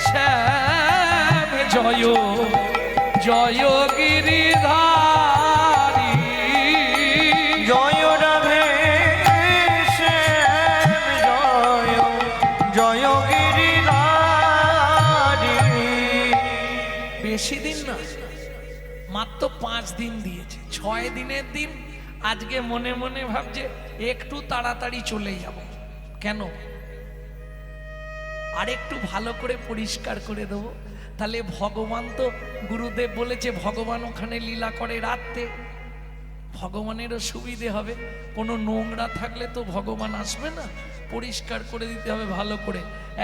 শ্যাম জয় জয় গিরিধারী, জয় রাধে শ্যাম জয় জয় গিরিধারী। বেশি দিন না, মাত্র 5 দিন দিয়েছে। 6 দিনের দিন আজকে মনে মনে ভাবছে একটু তাড়াতাড়ি চলে যাব। কেন? আর একটু ভালো করে পরিষ্কার করে দেবো। তাহলে ভগবান তো, গুরুদেব বলেছে ভগবান ওখানে লীলা করে রাত্রে, ভগবানেরও সুবিধে হবে। কোনো নোংরা থাকলে তো ভগবান আসবে না, পরিষ্কার করে দিতে হবে ভালো করে,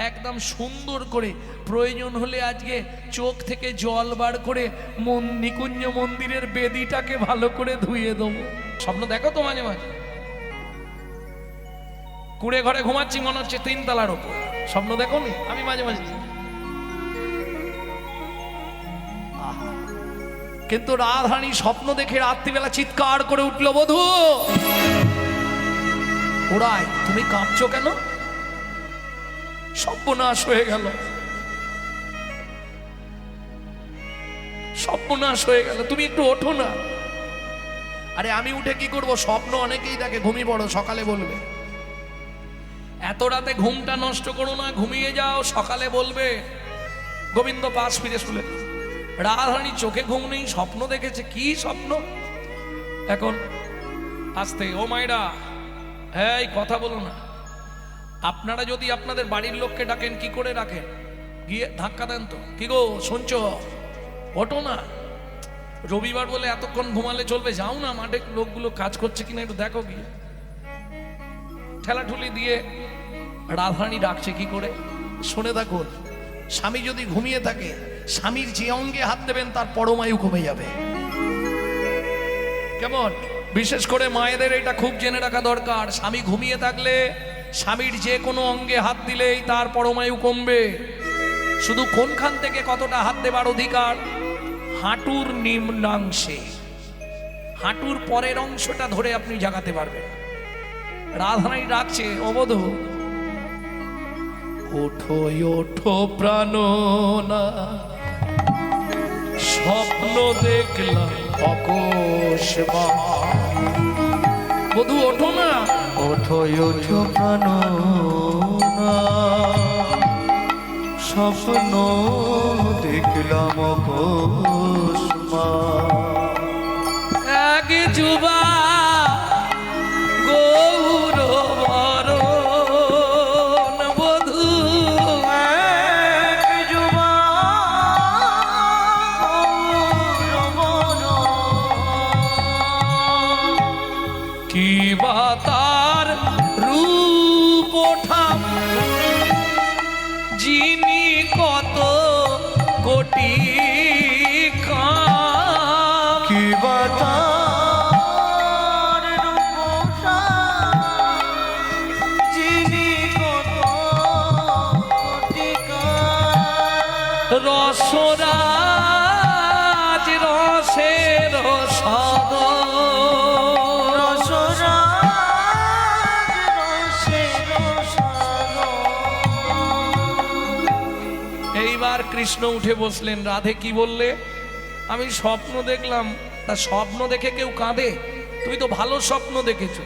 একদম সুন্দর করে। প্রয়োজন হলে আজকে চোখ থেকে জল বার করে নিকুঞ্জ মন্দিরের বেদিটাকে ভালো করে ধুয়ে দেবো। স্বপ্ন দেখো তো মাঝে মাঝে? কুড়ে ঘরে ঘুমাচ্ছি, মনে হচ্ছে 3 তলার ওপর। স্বপ্ন দেখো নি? আমি মাঝে মাঝে। কিন্তু রাধারানী স্বপ্ন দেখে রাত্রিবেলা চিৎকার করে উঠল, বধূ ওরাই, তুমি কাঁপছো কেন? সর্বনাশ হয়ে গেল, সর্বনাশ হয়ে গেল, তুমি একটু ওঠো না। আরে আমি উঠে কি করব? স্বপ্ন অনেকেই দেখে, ঘুমিয়ে পড়ো, সকালে বলবে। এত রাতে ঘুমটা নষ্ট করো না, ঘুমিয়ে যাও, সকালে বলবে। গোবিন্দ পাশ ফিরে শুলে, রাধারানী চোখে ঘুম নেই, স্বপ্ন দেখেছে। কি স্বপ্ন? এখন আস্তে, ও মায়েরা, হ্যাঁ এই কথা বলো না। আপনারা যদি আপনাদের বাড়ির লোককে ডাকেন, কি করে ডাকেন? গিয়ে ধাক্কা দেন তো। কি গো শুনছো? ওঠো না। রবিবার বলে এতক্ষণ ঘুমালে চলবে? যাও না মাঠে, লোকগুলো কাজ করছে কিনা একটু দেখো গিয়ে। ঠেলাঠুলি দিয়ে রাধারানী ডাকছে কি করে? শুনে থাকুন। স্বামী যদি ঘুমিয়ে থাকে, স্বামীর যে অঙ্গে হাত দেবেন তার পরমায়ু কমে যাবে। কেমন? বিশেষ করে মায়েদের এটা খুব জেনে রাখা দরকার। স্বামী ঘুমিয়ে থাকলে স্বামীর যে কোনো অঙ্গে হাত দিলেই তার পরমায়ু কমবে। শুধু কোনখান থেকে কতটা হাত দেবার অধিকার? হাঁটুর নিম্নাংশে, হাঁটুর পরের অংশটা ধরে আপনি জাগাতে পারবেন। রাধারানী ডাকছে, অবধ ওঠো ওঠো প্রাণনা, স্বপ্ন দেখলাম অকস্মা। বধূ ওঠো না, ওঠো ওঠো প্রাণনা, স্বপ্ন দেখলাম অকস্মাৎ। এক যুবা গৌর বরণ, বধূ এক যুবা গৌর বরণ। কি বা তার রূপ ওঠাম, যিনি কত কোটি কাম। কি বাতার রূপসা, যিনি কত কোটি কাম। রসরাজ রসের সদ, রসরাজ রসের সাগর। এইবার কৃষ্ণ উঠে বসলেন। রাধে কি বললে? আমি স্বপ্ন দেখলাম। তা স্বপ্ন দেখে কেউ কাঁদে? তুমি তো ভালো স্বপ্ন দেখেছো।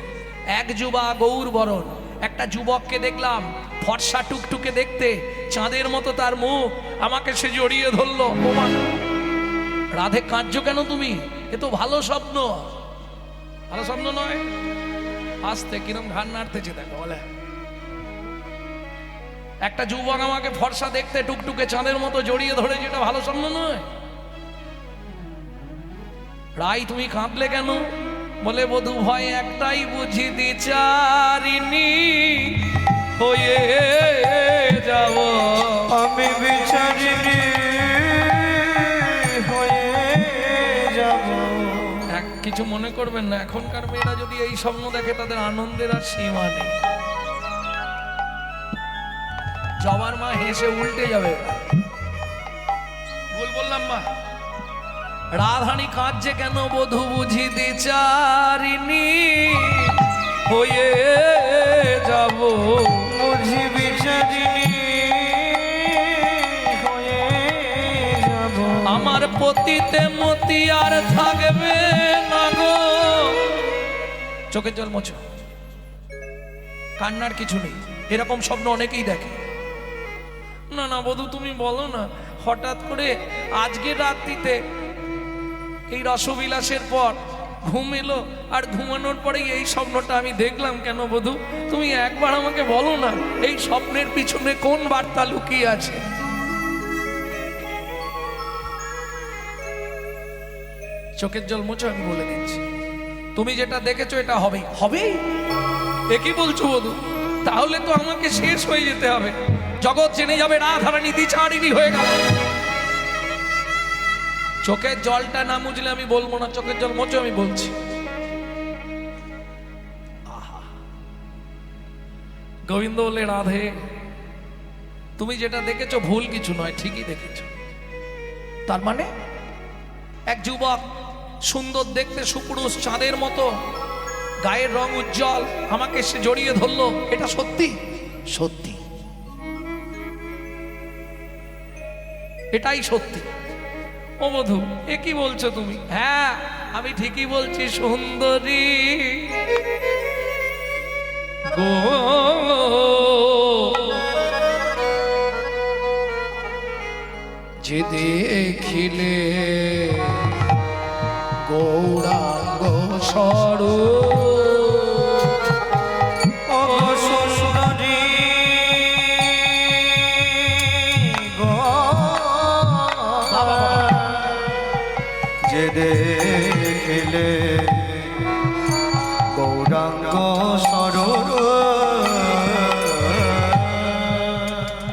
এক যুবা গৌর বরণ, একটা যুবককে দেখলাম, ফর্সা টুকটুকে দেখতে, চাঁদের মতো তার মুখ। আমাকে সে জড়িয়ে ধরলো। ওমা, রাধে কাঁদছো কেন তুমি? এ তো ভালো স্বপ্ন। ভালো স্বপ্ন নয়? আস্তে কিরম ঘাড় নাড়তেছে দেখো। বলে একটা যুবক আমাকে ফর্সা দেখতে, টুকটুকে চাঁদের মতো জড়িয়ে ধরে, যেটা ভালো স্বপ্ন নয়? রাই তুমি কাঁদলে কেন? বলে বধূ ভয় একটাই বুঝি বিচারিনি হয়ে যাব। আমি বিচারিনি হয়ে যাব। কিছু মনে করবেন না, এখনকার মেয়েরা যদি এই স্বপ্ন দেখে তাদের আনন্দের আর সীমা নেই। জবার মা হেসে উল্টে যাবে। ভুল বললাম মা? রাধানী কাঁদছে কেন? বধূ বুঝিতে চারিনি হয়ে যাব। বুঝি বিচারিনি হয়ে যাব। আমার পতিতে মতি আর থাকবে না গো। চোখের জল মোছো, কান্নার কিছু নেই। এরকম স্বপ্ন অনেকেই দেখে। না না বধূ তুমি বলো না, হঠাৎ করে আজকে রাত্রিতে এই রসবিলাসের পর ঘুম এলো, আর ঘুমানোর পরে এই স্বপ্নটা আমি দেখলাম কেন বধূ? তুমি একবার আমাকে বলো না, এই স্বপ্নের পিছনে কোন বার্তা লুকিয়ে আছে? চোখের জল মোছো, আমি বলে দিচ্ছি। তুমি যেটা দেখেছো এটা হবে হবে। এ কি বলছো বধূ? তাহলে তো আমাকে শেষ হয়ে যেতে হবে, জগৎ জেনে যাবে রাধারানী দ্বিচারিণী হয়ে গেল। চোখের জলটা না মুছলে আমি বলবো না। চোখের জল মোছো, আমি বলছি। গোবিন্দ বলে রাধে তুমি যেটা দেখেছো ভুল কিছু নয়, ঠিকই দেখেছো। তার মানে এক যুবক সুন্দর দেখতে, সুপুরুষ, চাঁদের মতো, গায়ের রং উজ্জ্বল, আমাকে সে জড়িয়ে ধরলো, এটা সত্যি? সত্যি, এটাই সত্যি। ও বধূ এ কি বলছো তুমি? হ্যাঁ আমি ঠিকই বলছি সুন্দরী গো। যে দেখিলে গৌরাঙ্গ স্বরূপ, ও সুন্দরী গো, যে দেখিলে গৌরাঙ্গ স্বরূপ,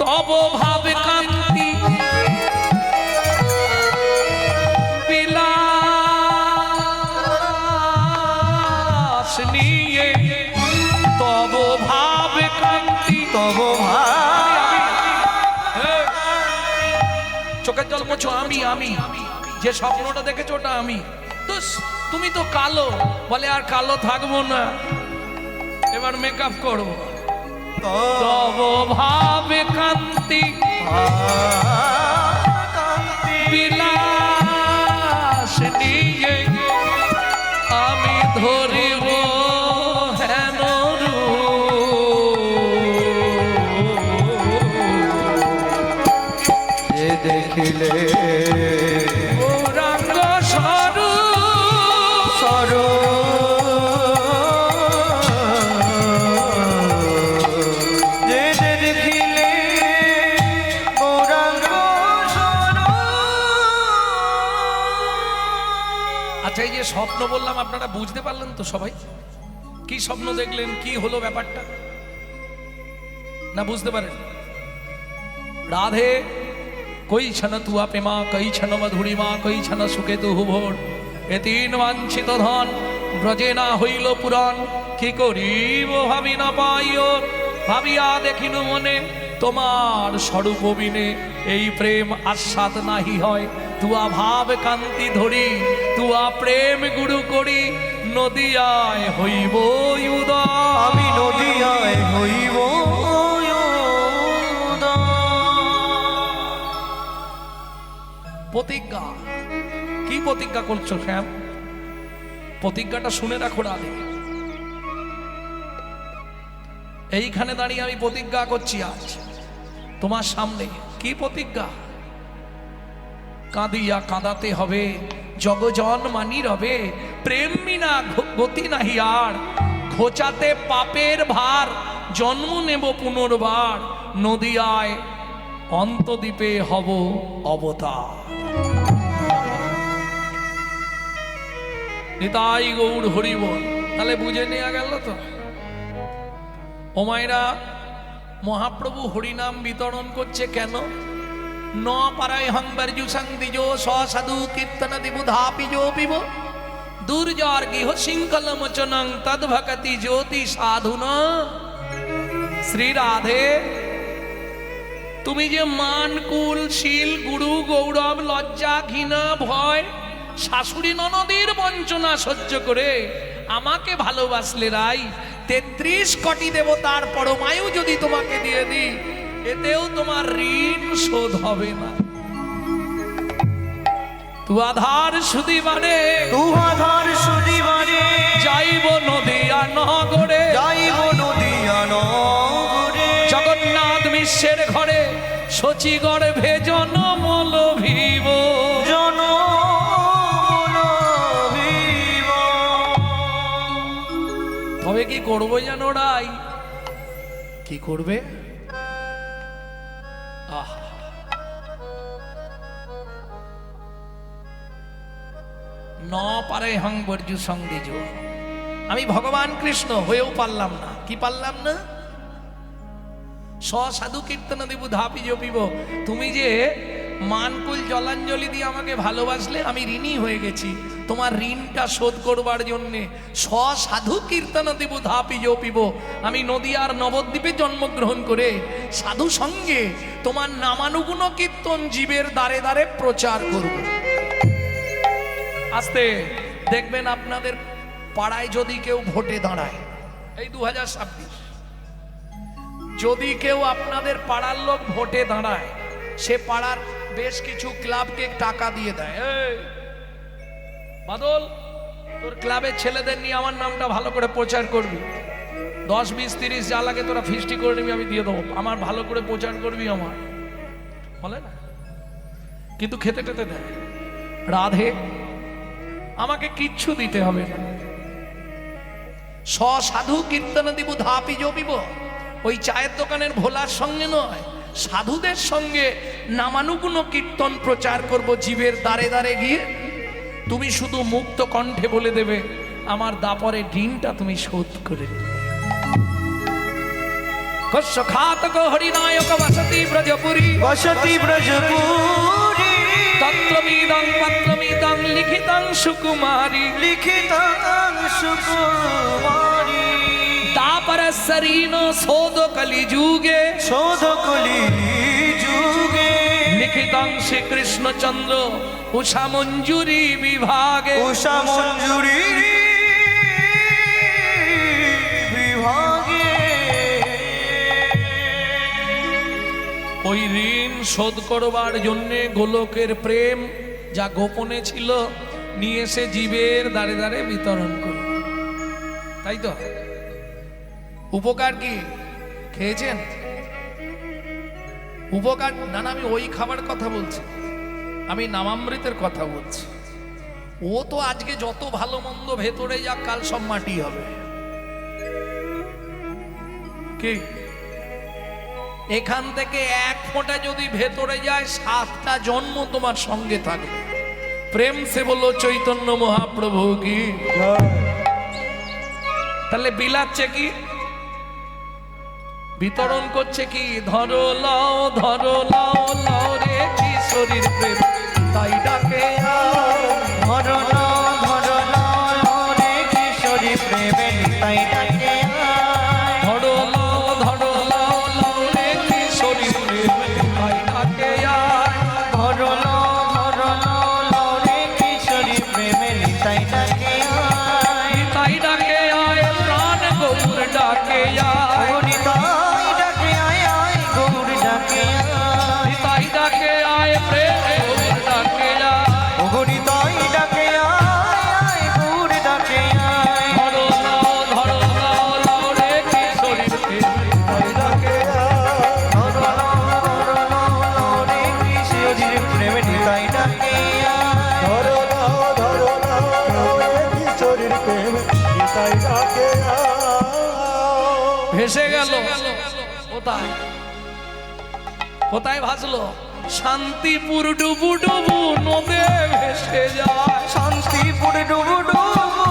তব ভাব কান্তি বিলাস নিয়ে, তব ভাব কান্তি। তব চোখের জল মোছো। আমি যে স্বপ্নটা দেখেছো ওটা আমি। তো তুমি তো কালো, বলে আর কালো থাকবো না, এবার মেকআপ করবো। তব ভাবে কান্তি বিলাস নিয়ে আমি ধরিব হেন রূপ, যে দেখিলে গৌরাঙ্গ স্বরূপ, যে দেখিলে গৌরাঙ্গ স্বরূপ। আচ্ছা এই যে স্বপ্ন বললাম আপনারা বুঝতে পারলেন তো সবাই? কি স্বপ্ন দেখলেন, কি হলো ব্যাপারটা? না বুঝতে পারেন? রাধে কই ছন তুয়া প্রেমা, কই ছন মধুরিমা, কই ছন সুখে তু ভোর, এ তিন বাঞ্ছিত ধন ব্রজে না হইল পুরাণ, কি করিব ভাবি না পাইও, ভাবিয়া দেখিনু মনে তোমার স্বরূপ বিনে এই প্রেম আস্বাদ নাহি হয়, তুয়া ভাব কান্তি ধরি, তুয়া প্রেম গুরু করি, নদিয়ায় হইব উদয়। আমি নদিয়ায় হইব প্রতিজ্ঞা। কি প্রতিজ্ঞা করছো শ্যাম? প্রতিজ্ঞাটা শুনে রাখো রাধে। এইখানে দাঁড়িয়ে আমি প্রতিজ্ঞা করছি আজ তোমার সামনে। কি প্রতিজ্ঞা? কাঁদিয়া কাঁদাতে হবে, জগজন মানি রবে, প্রেম বিনা গতি নাহি আর, ঘোচাতে পাপের ভার, জন্ম নেব পুনর্বার, নদিয়ায় অন্তদ্বীপে হব অবতার। নিতাই গৌর হরিবল। তাহলে বুঝে নেওয়া গেল তো। ও মায়েরা, মহাপ্রভু হরিনাম বিতরণ করছে কেন? ন পারায় হংবর্জু সংদিজো সাধু কীর্তন দিবুধাপিজো পিব দুর্জর গৃহ শৃঙ্খল মোচনং তদ্ভকতি জ্যোতি সাধুনা। শ্রী রাধে, তুমি যে মান কুল শীল গুরু গৌরব লজ্জা ঘৃণা ভয় শাশুড়ি ননদের বঞ্চনা সহ্য করে আমাকে ভালোবাসলে রাই, 33 কোটি দেবতার পরমায়ু যদি তোমাকে দিয়ে দিই, এতেও তোমার ঋণ শোধ হবে না। তু আধার সুদিবারে, তু আধার সুদিবারে, যাইব নদিয়া নগরে, যাইব নদিয়া নগরে, জগন্নাথ বিশ্বের ঘরে শচী গর্ভে জনম লভিব, জনম লভিব। তবে কি করবো জানো রাই? কি করবে? আহা, ন পারে হং বর্জু সংদিজ। আমি ভগবান কৃষ্ণ হয়েও পারলাম না। কি পারলাম না? সাধু কীর্তন দিব ধাপি জপিব। তুমি যে মানকুল জলাঞ্জলি দিয়ে আমাকে ভালোবাসলে, আমি ঋণী হয়ে গেছি। তোমার ঋণটা শোধ করবার জন্যে সাধু কীর্তন দিব ধাপি জপিব। আমি নদিয়ার নবদ্বীপে জন্মগ্রহণ করে সাধু সঙ্গে তোমার নামানুগুণ কীর্তন জীবের দ্বারে দ্বারে প্রচার করব। আস্তে দেখবেন আপনাদের পাড়ায় যদি কেউ ভোটে দাঁড়ায়, এই 2026, যদি কেউ আপনাদের পাড়ার লোক ভোটে দাঁড়ায়, সে পাড়ার বেশ কিছু ক্লাবকে টাকা দিয়ে দেয়। এই বাদল, তোর ক্লাবের ছেলেদের নিয়ে আমার নামটা ভালো করে প্রচার করবি, 10, 20, 30 যা লাগে তোরা ফিস্টি করে নিবি, আমি দিয়ে দেবো, আমার ভালো করে প্রচার করবি আমার, বলে না? কিন্তু খেতে টেতে দেয়। রাধে, আমাকে কিচ্ছু দিতে হবে না। সাধু কীর্তন দিব ধাপি জপিব। ওই চায়ের দোকানের ভোলার সঙ্গে নয়, সাধুদের সঙ্গে নামানুগুণ কীর্তন প্রচার করব জীবের দ্বারে দ্বারে গিয়ে। তুমি শুধু মুক্ত কণ্ঠে বলে দেবে, আমার দাপরের ঋণটা তুমি শোধ করে দেবে। কস্য খাতক হরিনায়ক বসতি ব্রজপুরী, বসতি ব্রজপুরী, তত্ত্বমিদং পত্রমিদং লিখিতং সুকুমারী, লিখিতং সুকুমারী, তাপরসরীন শোধ কলি যুগে, শোধ কলি যুগে, লিখিতং শ্রীকৃষ্ণচন্দ্র উষা মঞ্জুরি বিভাগে, উষা মঞ্জুরি বিভাগে। ওই ঋণ শোধ করবার জন্যে গোলকের প্রেম যা গোপনে ছিল নিয়ে এসে জীবের দ্বারে দ্বারে বিতরণ করল। তাই তো? উপকার কি খেয়েছেন? উপকার না, না, আমি ওই খাবার কথা বলছি, আমি নামামৃতের কথা বলছি। ও তো আজকে যত ভালো মন্দ ভেতরে যাক, কাল সব মাটি হবে। কি এখান থেকে এক ফোঁটা যদি ভেতরে যায়, 7টা জন্ম তোমার সঙ্গে থাকবে। প্রেম সে বলো চৈতন্য মহাপ্রভু কি। তাহলে বিলাচ্ছে কি, বিতরণ করছে কি? ধরো লাও লাও রে কিশোরীর প্রেম তাই ডাকে ধরো নাও রে কিশোরী প্রেমে তাই ডাকে, ধরো লাও রে কিশোরীর প্রেম তাই ডাকে ধরো নাও রে কিশোরী প্রেমে তাই ডাকে, তাই ডাকে আয় প্রাণ গৌর ডাকে নিতাই ডাকে আয় গৌর ডাকে, তাই ডাকে আয় প্রেম গৌর ডাকে নিতাই ডাকে আয় গৌর ডাকে, ধরো লাও রে কিশোরীর প্রেম তাই ডাকে ধরো নাও রে কিশোরী প্রেমে তাই ডাকে, ধরো নাও রে কিশোরীর প্রেম নিতাই ডাকে। ভেসে গেল কোথায়? কোথায় ভাসলো? শান্তিপুর ডুবু ডুবু নদে ভেসে যায়, শান্তিপুর ডুবু ডুবু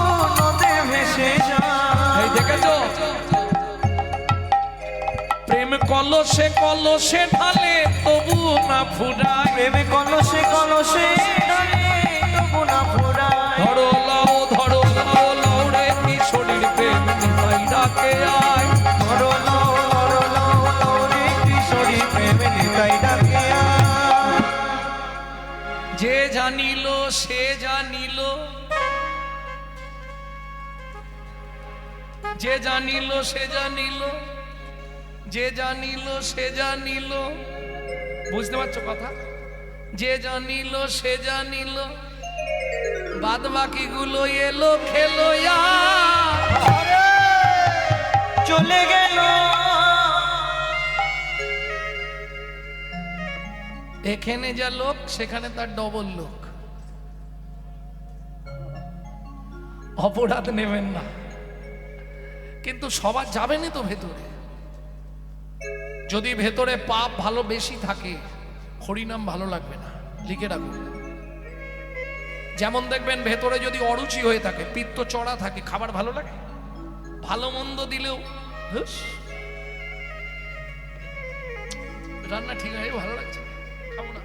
ভেসে যায়। এই দেখেছো প্রেম কলসে কলসে ঢালে তবু না ফুরায়, প্রেমে কলসে কলসে ঢালে তবু না ফুরায়। ধরো লাও রে কিশোরীর প্রেম নিতাই ডাকে আয়। ধরো লাও রে কিশোরী প্রেমে নিতাই ডাকে আয়। যে জানিল সে জানিল, যে জানিল সে জানিল, যে জানিল সে জানিল, বুঝতে পারছো কথা? যে জানিল সে জানিল, বাদ বাকি গুলো এলো খেলো চলে গেল এখানে যা লোক সেখানে তার ডবল লোক। অপরাধ নেবেন না, কিন্তু সবার যাবেনই তো ভেতরে। যদি ভেতরে পাপ ভালো বেশি থাকে হরিনাম ভালো লাগবে না, লিখে রাখুন। যেমন দেখবেন ভেতরে যদি অরুচি হয়ে থাকে, পিত্ত চড়া থাকে, খাবার ভালো লাগে? ভালো মন্দ দিলেও হুস, রান্না ঠিক আছে ভালো লাগছে খাবো না।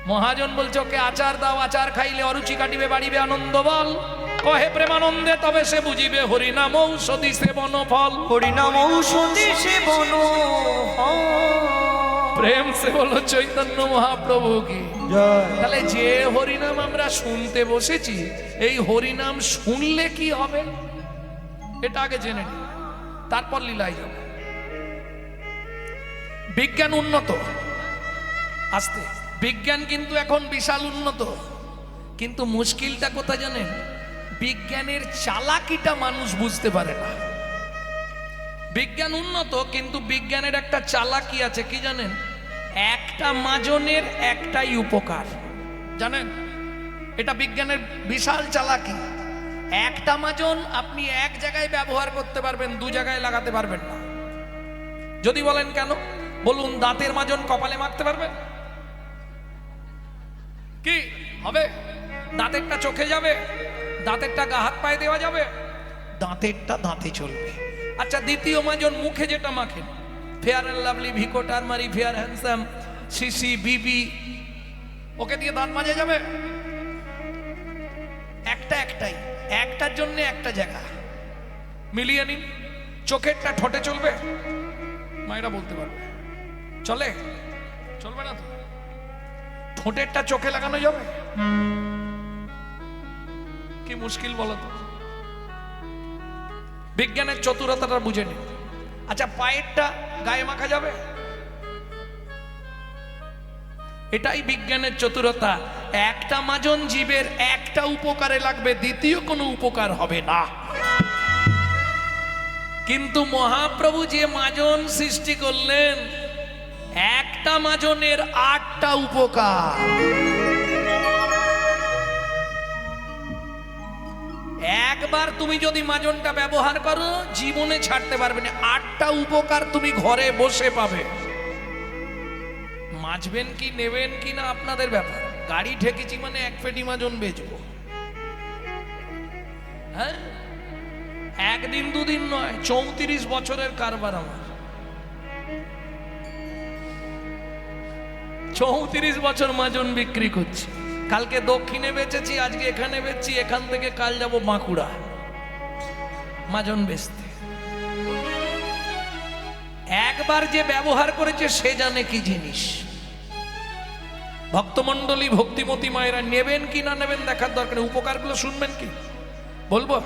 মহাজন বলছে ওকে আচার দাও, আচার খাইলে অরুচি কাটিবে বাড়িবে আনন্দ বল। কহে প্রেমানন্দে তবে সে বুঝিবে হরিনাম ঔষধি সেবন ফল। হরিনাম ঔষধি সেবন ফল। প্রেম সে বলো চৈতন্য মহাপ্রভু কি জয়। তাহলে যে হরিনাম আমরা শুনতে বসেছি, এই হরিনাম শুনলে কি হবে এটা আগে জেনে নি, তারপর লীলায় যাবে। বিজ্ঞান উন্নত, আস্তে বিজ্ঞান কিন্তু এখন বিশাল উন্নত, কিন্তু মুশকিলটা কোথায় জানেন? বিজ্ঞানের চালাকিটা মানুষ বুঝতে পারে না। বিজ্ঞান উন্নত কিন্তু বিজ্ঞানের একটা চালাকি আছে, কি জানেন? একটা মাজনের একটাই উপকার, জানেন? এটা বিজ্ঞানের বিশাল চালাকি। একটা মাজন আপনি এক জায়গায় ব্যবহার করতে পারবেন, দু জায়গায় লাগাতে পারবেন না। যদি বলেন কেন, বলুন দাঁতের মাজন কপালে মারতে পারবেন কি হবে? দাঁতেরটা চোখে যাবে, দাঁতেরটা গা হাত পায়ে দেওয়া যাবে, দাঁতেরটা দাঁতে চলবে। আচ্ছা দ্বিতীয় মাজন মুখে যেটা মাখেন, Fair and Lovely, Vicco Turmeric, Fair Handsome, CC, BB, ওকে দিয়ে দাঁত মাজা যাবে? একটাই, একটার জন্য একটা জায়গা। মিলিয়ে নিন, চোখেরটা ঠোঁটে চলবে? মায়েরা বলতে পারবে চলে? চলবে না তো। ঠোঁটেরটা চোখে লাগানো যাবে? কি মুশকিল বলো তো। বিজ্ঞানের চতুরতাটা বুঝে নিন। আচ্ছা পায়েরটা গায়ে মাখা যাবে? এটাই বিজ্ঞানের চতুরতা। একটা মাজন জীবের একটা উপকারে লাগবে, দ্বিতীয় কোনো উপকার হবে না। কিন্তু মহাপ্রভু যে মাজন সৃষ্টি করলেন, একটা মাজনের 8টা উপকার। একবার তুমি যদি মাজনটা ব্যবহার করো জীবনে ছাড়তে পারবে না। 8টা উপকার তুমি ঘরে বসে পাবে। মাজবেন কি নেবেন কি না আপনাদের ব্যাপার। গাড়ি ঠেকেছি মানে এক পেটি মাজন বেচবো, হ্যাঁ? একদিন দুদিন নয়, 34 বছরের কারবার আমার। 34 বছর মাজন বিক্রি করছি। কালকে দক্ষিণে বেচেছি, আজকে এখানে বেচছি, এখান থেকে কাল যাব বাঁকুড়া মাজন বেচতে। একবার যে ব্যবহার করেছে সে জানে কি জিনিস। ভক্তমণ্ডলী, ভক্তিমতী মায়েরা নেবেন কি না নেবেন দেখার দরকার। উপকারগুলো শুনবেন কি বলবো?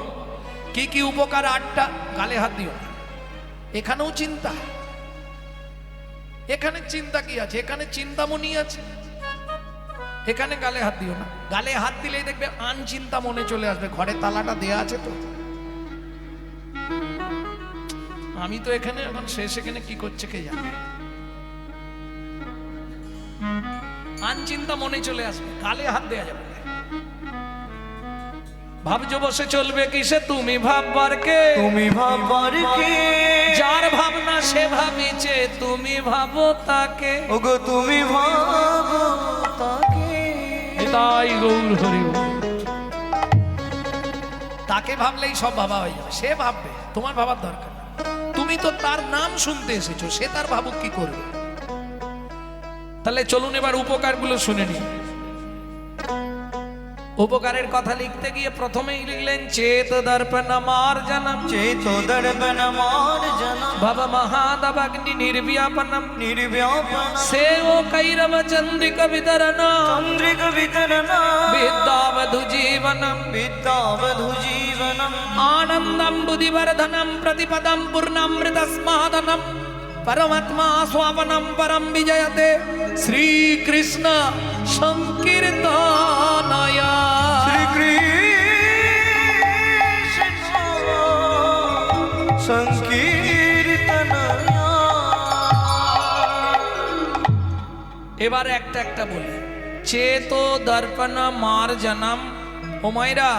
কি কি উপকার? 8টা। গালে হাত দিও না, এখানেও চিন্তা। এখানে চিন্তা কি আছে? এখানে চিন্তামণি আছে, এখানে গালে হাত দিও না। গালে হাত দিলেই দেখবে আন চিন্তা মনে চলে আসবে। ঘরে তালাটা দেয়া আছে তো? আমি তো এখানে এখন শেষ, এখানে কি করছে কে জানে। আন চিন্তা মনে চলে আসবে, গালে হাত দেয়া যাবে। ভাবছো বসে চলবে কিসে, তুমি ভাববার কে? তুমি ভাববার কে? যার ভাবনা সে ভাবিছে, তুমি ভাবো তাকে। ওগো তুমি ভাবো তাকে। তাই গৌর হরি। তাকে ভাবলেই সব ভাবা হয়ে যাবে। সে ভাববে, তোমার ভাবার দরকার নেই। তুমি তো তার নাম শুনতে এসেছো, সে তার ভাবুক কি করবে। তাহলে চলুন এবার উপকারগুলো শুনে নিই। উপকারের কথা লিখতে গিয়ে প্রথমেই লিখলেন চেত দর্পণ মার্জনম, चेतो दर्पण मार्जनम ভব মহাদবগ্নি নির্ব্যাপনম, निर्व्यापनम সেও কৈরব চন্দ্রিক বিতরণম, चंद्रिक वितरणम বিদ্যাবধু জীবনম, विद्यावधु जीवनम आनंदम बुद्धिवर्धनम, प्रतिपदम पूर्णामृतस्मादनम, परमात्मा स्वापनम परम विजयते, श्री कृष्ण संकीर्तनय। श्री कृष्ण संकीर्तनया। এবার একটা একটা বলি। চেতো দর্পণ মার্জনম। ও মায়েরা,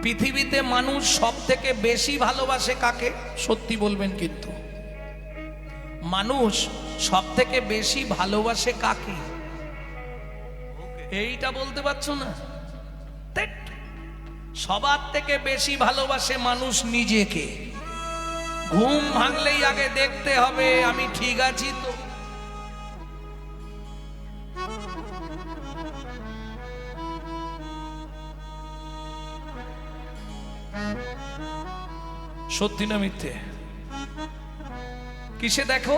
পৃথিবীতে মানুষ সব থেকে বেশি ভালোবাসে কাকে? সত্যি বলবেন কিন্তু। মানুষ সব থেকে বেশি ভালোবাসে কাকে? এইটা বলতে পারছো না? ধ্যাৎ। সবার থেকে বেশি ভালোবাসে মানুষ নিজেকে। ঘুম ভাঙলেই আগে দেখতে হবে আমি ঠিক আছি তো। সত্যি না মিথ্যে? কিসে দেখো?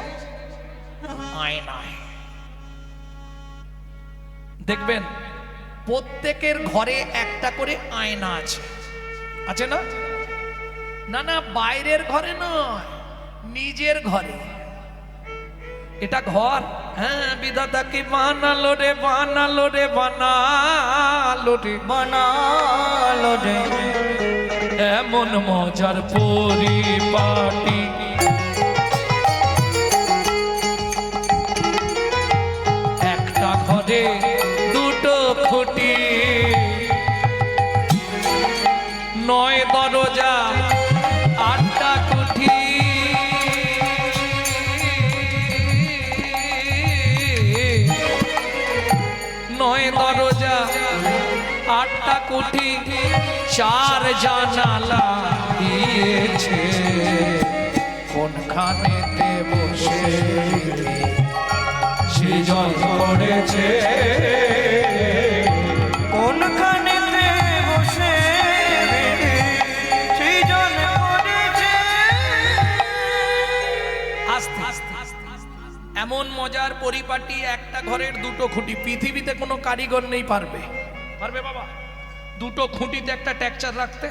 আয়নায়। দেখবেন প্রত্যেকের ঘরে একটা করে আয়না আছে, আছে না? না না, বাইরের ঘরে নয়, নিজের ঘরে। এটা ঘর। হ্যাঁ, বিধাতা কি বানালো রে, বানালো রে, বানালো রে, बनालो रे এমন মজার পরিপাটি, একটা ঘরে দুটো খুঁটি, নয় দরজা আটটা কুঠি, নয় দরজা আটটা কুঠি, চার জানালা দিয়েছে, কোনখানেতে বসে সৃজন করেছে, কোনখানেতে বসে সৃজন করেছে। আস্তে আস্তে এমন মজার পরিপাটি, একটা ঘরের দুটো খুঁটি। পৃথিবীতে কোনো কারিগর নেই পারবে, পারবে বাবা দুটো খুঁটিতে একটা টেক্সচার রাখতে?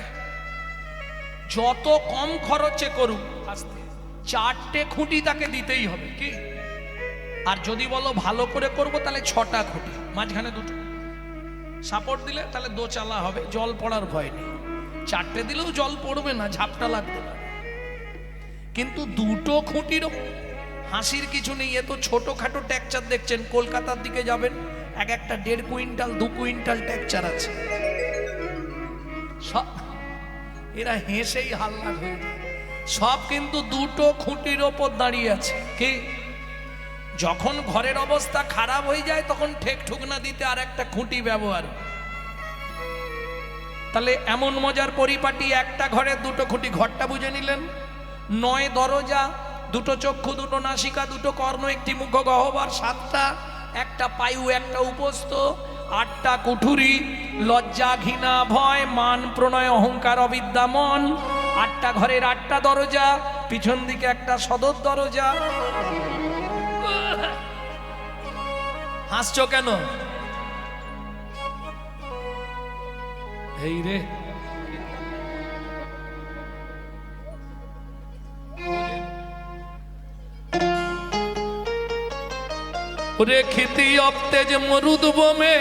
যত কম খরচে করুক, আস্তে চারটে খুঁটি তাকে দিতেই হবে কি? আর যদি বলো ভালো করে করব তাহলে ছটা খুঁটি, মাঝখানে দুটো সাপোর্ট দিলে তাহলে দোচালা হবে, জল পড়ার ভয় নেই। চারটে দিলেও জল পড়বে না, ঝাপটা লাগতে পারে। কিন্তু দুটো খুঁটিরও হাসির কিছু নেই। এ তো ছোটখাটো টেক্সচার দেখছেন, কলকাতার দিকে যাবেন এক একটা 1.5 কুইন্টাল 2 কুইন্টাল টেক্সচার আছে। সব এরা হেসেই হাল্লা হয়ে যায়। সব কিন্তু দুটো খুঁটির ওপর দাঁড়িয়ে আছে কি? যখন ঘরের অবস্থা খারাপ হয়ে যায় তখন ঠেক ঠুকনা দিতে আর একটা খুঁটি ব্যবহার। তাহলে এমন মজার পরিপাটি, একটা ঘরে দুটো খুঁটি। ঘরটা বুঝে নিলেন। 9 দরজা, দুটো চক্ষু, দুটো নাসিকা, দুটো কর্ণ, একটি মুখ গহ্বর, 7টা, একটা পায়ু, একটা উপস্থ, 8টা কুঠুরি, লজ্জা ঘৃণা ভয় মান প্রণয় অহংকার অবিদ্যা মন। 8টা ঘরের 8টা দরজা, পিছন দিকে একটা সদর দরজা। হাসছো কেন? এই রে, ওরে খিতি অবতেজ মরুদ বোমে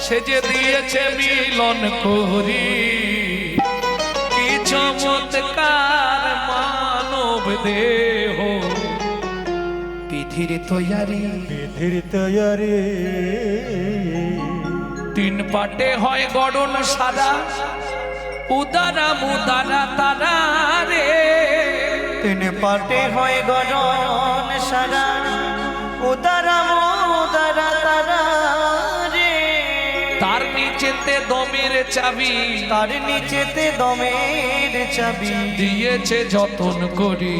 সে যে দিয়েছে মিলন করি, কি চমৎকার মানব দেহ, বিধির তৈয়ারি, বিধির তৈয়ারি, 3 পাটে হয় গড়ন সাদা, উদারা মুদারা তারা রে, 3 পাটে হয় গড়ন সারা, উদারা মুদারা তারা রে, তার নিচেতে দমের চাবি, তার নিচেতে দমের চাবি, দিয়েছে যতন করি।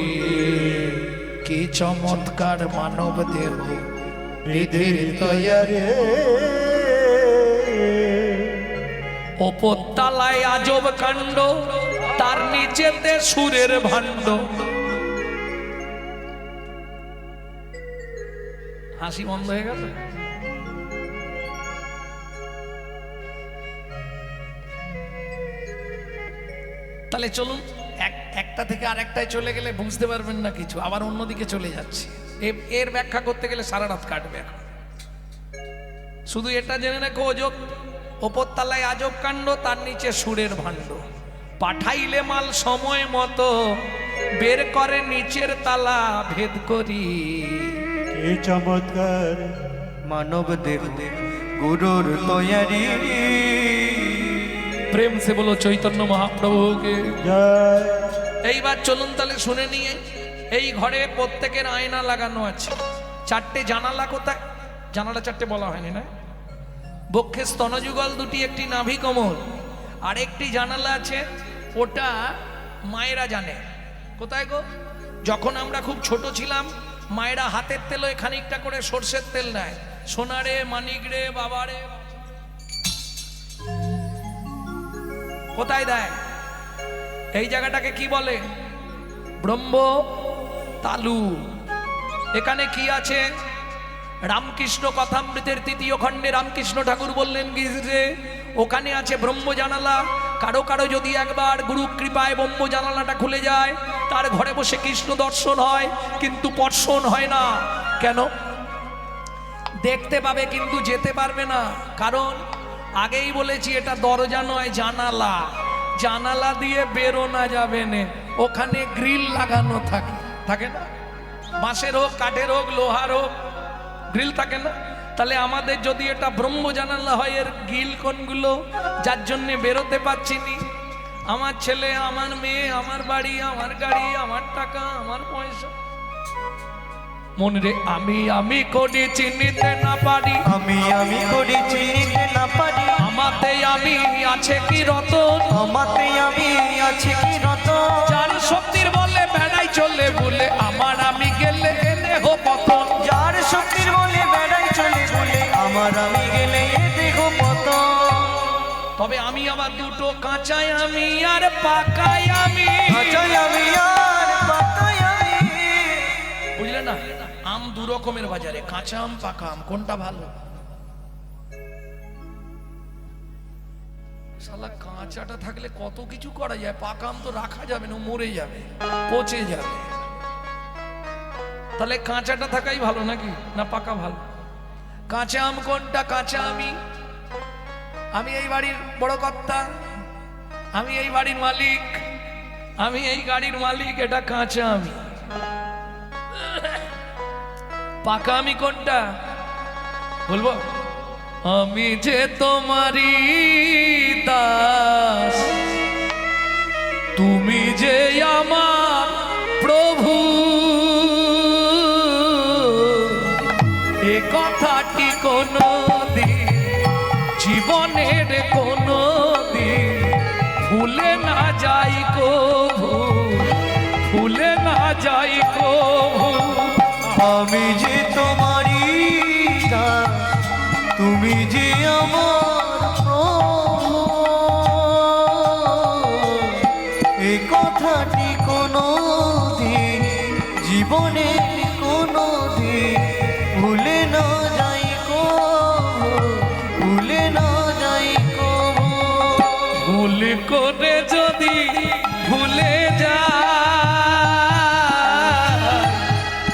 কি চমৎকার মানব দেহ, বিধির তৈয়ারে ওপর তালায় আজব কাণ্ড, তার নিচেতে সুরের ভাণ্ড। হাসি বন্ধ হয়ে গেল। তাহলে চলুন একটা থেকে আরেকটায় চলে গেলে বুঝতে পারবেন না কিছু, আবার অন্যদিকে চলে যাচ্ছে। এর ব্যাখ্যা করতে গেলে সারা রাত কাটবে। এখন শুধু এটা জেনে রাখো, ওপর তালায় আজব কাণ্ড, তার নিচে সুরের ভাণ্ড। পাঠাইলে মাল সময় মতো, বের করে নিচের তালা ভেদ করি। কি চমৎকার মানব দেহ গুরুর তৈয়ারি। প্রেম সে বলো চৈতন্য মহাপ্রভুকে জয়। এইবার চলুন তাহলে শুনে নিয়ে। এই ঘরে প্রত্যেকের আয়না লাগানো আছে। চারটে জানালা কোথায়? জানালা চারটে বলা হয়নি না? বক্ষে স্তনযুগল দুটি, একটি নাভি কমল, আর একটি জানালা আছে, ওটা মায়েরা জানে। কোথায় গো? যখন আমরা খুব ছোট ছিলাম, মায়েরা হাতের তেলে খানিকটা করে সর্ষের তেল দেয়। সোনারে, মানিক রে, বাবারে, কোথায় দেয়? এই জায়গাটাকে কি বলে? ব্রহ্ম তালু। এখানে কি আছে? রামকৃষ্ণ কথামৃতের ৩য় খণ্ডে রামকৃষ্ণ ঠাকুর বললেন কি যে ওখানে আছে ব্রহ্ম জানালা। কারো কারো যদি একবার গুরু কৃপায় ব্রহ্ম জানালাটা খুলে যায়, তার ঘরে বসে কৃষ্ণ দর্শন হয়, কিন্তু স্পর্শন হয় না। কেন? দেখতে পাবে কিন্তু যেতে পারবে না। কারণ আগেই বলেছি এটা দরজা নয়, জানালা। জানালা দিয়ে বেরোনো যাবে না, ওখানে গ্রিল লাগানো থাকে, থাকে না? বাঁশের হোক, কাঠের হোক, লোহার হোক, গ্রিল থাকে না? তাহলে আমাদের যদি এটা ব্রহ্ম জানালা হয়, এর গ্রিল কোনগুলো? যার জন্যে বেরোতে পারছি নি। আমার ছেলে, আমার মেয়ে, আমার বাড়ি, আমার গাড়ি, আমার টাকা, আমার পয়সা। মন রে আমি আমি করি চিনিতে না পারি, আমি করি চিনিতে না পারি। আমাতে আমি আছে কি রতন, আমাতে আমি আছে কি রতন। যার শক্তির বলে বেড়াই চলে বলে, আমার আমি গেলে দেহ পতন। যার শক্তির বলে বেড়াই চলে বলে, আমার আমি গেলে এ দেহ পতন। তবে আমি আবার দুটো, কাঁচাই আমি আর পাকাই আমি। কাঁচাই আমি আর পাকাই আমি। বুঝলে না? আম দু রকমের বাজারে, কাঁচা আম, পাকা আম, কোনটা ভালো? শালা কাঁচাটা থাকলে কত কিছু করা যায়, পাকা আম তো রাখা যাবে না, মরে যাবে, পচে যাবে। তাহলে কাঁচাটা থাকাই ভালো নাকি না পাকা ভালো? কাঁচা আম কোনটা? কাঁচা আমি এই বাড়ির বড় কর্তা, আমি এই বাড়ির মালিক, আমি এই গাড়ির মালিক, এটা কাঁচা আমি। পাকা আমি কোনটা বলবো? আমি যে তোমারই দাস, তুমি যে আমার প্রভু, এ কথাটি কোনো দিন জীবনের কোনো দিন ভুলে না যাই কভু, ভুলে না যাই কভু। আমি যে তোমারই দাস, তুমি যে আমার প্রভু, এ কথাটি কোনো দিন জীবনের কোনো দিন ভুলে না যাই কভু, ভুলে না যাই কভু। ভুল করে যদি ভুলে যা,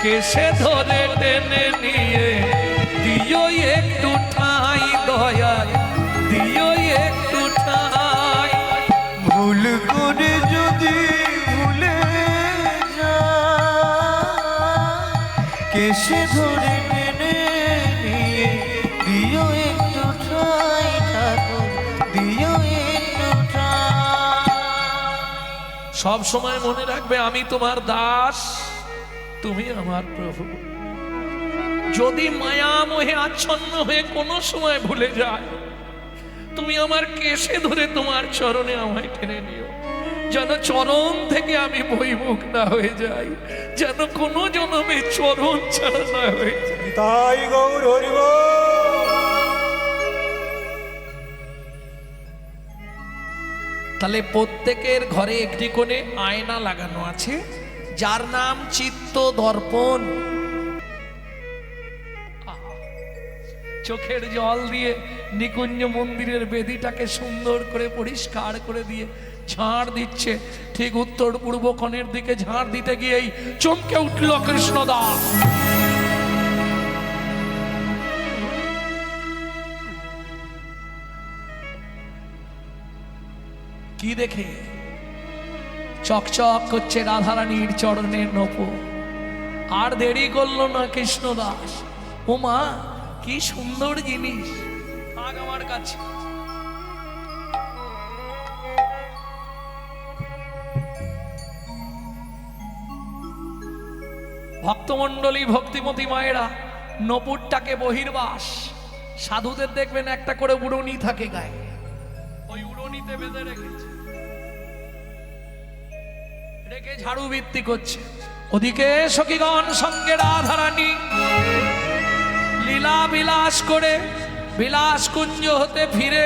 কেসে ধরে টেনে নিয়ে দিও একটু ঠাঁই, দয়াল দিও একটু ঠাঁই। ভুল করে যদি ভুলে যা, কেসে ধরে টেনে নিয়ে দিও একটু ঠাঁই, ঠাকুর দিও একটু ঠাঁই। সব সময় মনে রাখবে আমি তোমার দাস, তুমি আমার প্রভু। যদি মায়া মোহে আচ্ছন্ন হয়ে কোনো সময় ভুলে যায়, তুমি আমার কেশে ধরে তোমার চরণে আমায় টেনে নিও, যেন চরণ থেকে আমি বহিমুখ না হয়ে যাই, যেন কোনো জনমে চরণ ছাড়া না হয়ে যায়। তাই গৌর হরিব। তাহলে প্রত্যেকের ঘরে একটি কোণে আয়না লাগানো আছে, যার নাম চিত্ত দর্পণ। চোখের জল দিয়ে নিকুঞ্জ মন্দিরের বেদিটাকে সুন্দর করে পরিষ্কার করে দিয়ে ঝাড় দিচ্ছে। ঠিক উত্তর পূর্ব কোণের দিকে ঝাড় দিতে গিয়েই চমকে উঠল কৃষ্ণদাস। কি দেখে? চকচক করছে রাধারানীর চরণের নূপুর। আর দেরি করলো না কৃষ্ণদাস, ও মা কি সুন্দর জিনিস, থাক আমার কাছে। ভক্তমণ্ডলী, ভক্তিমতী মায়েরা নূপুরটাকে বহির্বাস, সাধুদের দেখবেন একটা করে উড়নি থাকে গায়ে, ওই উড়নিতে বেঁধে রেখেছে, রেখে ঝাড়ু বৃত্তি করছে। ওদিকে সখীগণ সঙ্গে রাধারানী লীলা বিলাস করে বিলাস কুঞ্জ হতে ফিরে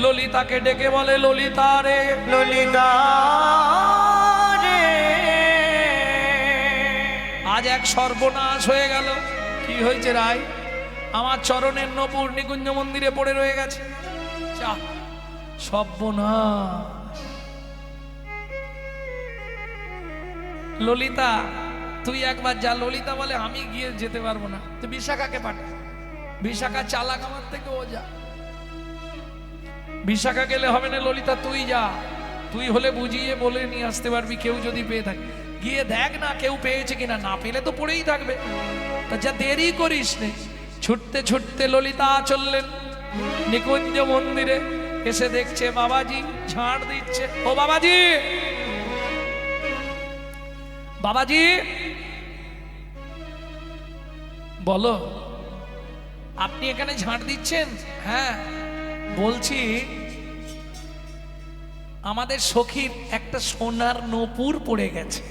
ললিতাকে ডেকে বলে, ললিতা রে, ললিতা রে, আজ এক সর্বনাশ হয়ে গেল। কি হয়েছে রায়? আমার চরণের নূপুর নিকুঞ্জ মন্দিরে পড়ে রয়ে গেছে। যা, সর্বনাশ। ললিতা তুই একবার যা। ললিতা বলে, আমি গিয়ে যেতে পারবো না, তুই বিশাখাকে পাঠা। বিশাখা চালাক আমার থেকে, ও যা। বিশাখা গেলে হবে না, ললিতা তুই যা, তুই হলে বুঝিয়ে বলে নিয়ে আসতে পারবি, কেউ যদি পেয়ে থাকে। গিয়ে দেখ না কেউ পেয়েছে কিনা, না পেলে তো পড়েই থাকবে। তা যা, দেরি করিস নে। ছুটতে ছুটতে ললিতা চললেন নিকুঞ্জ মন্দিরে। এসে দেখছে বাবাজি ঝাড় দিচ্ছে। ও বাবাজি, বাবাজি বলো, আপনি এখানে ঝাড় দিচ্ছেন? হ্যাঁ বলছি, আমাদের সখীর একটা সোনার নূপুর পড়ে গেছে,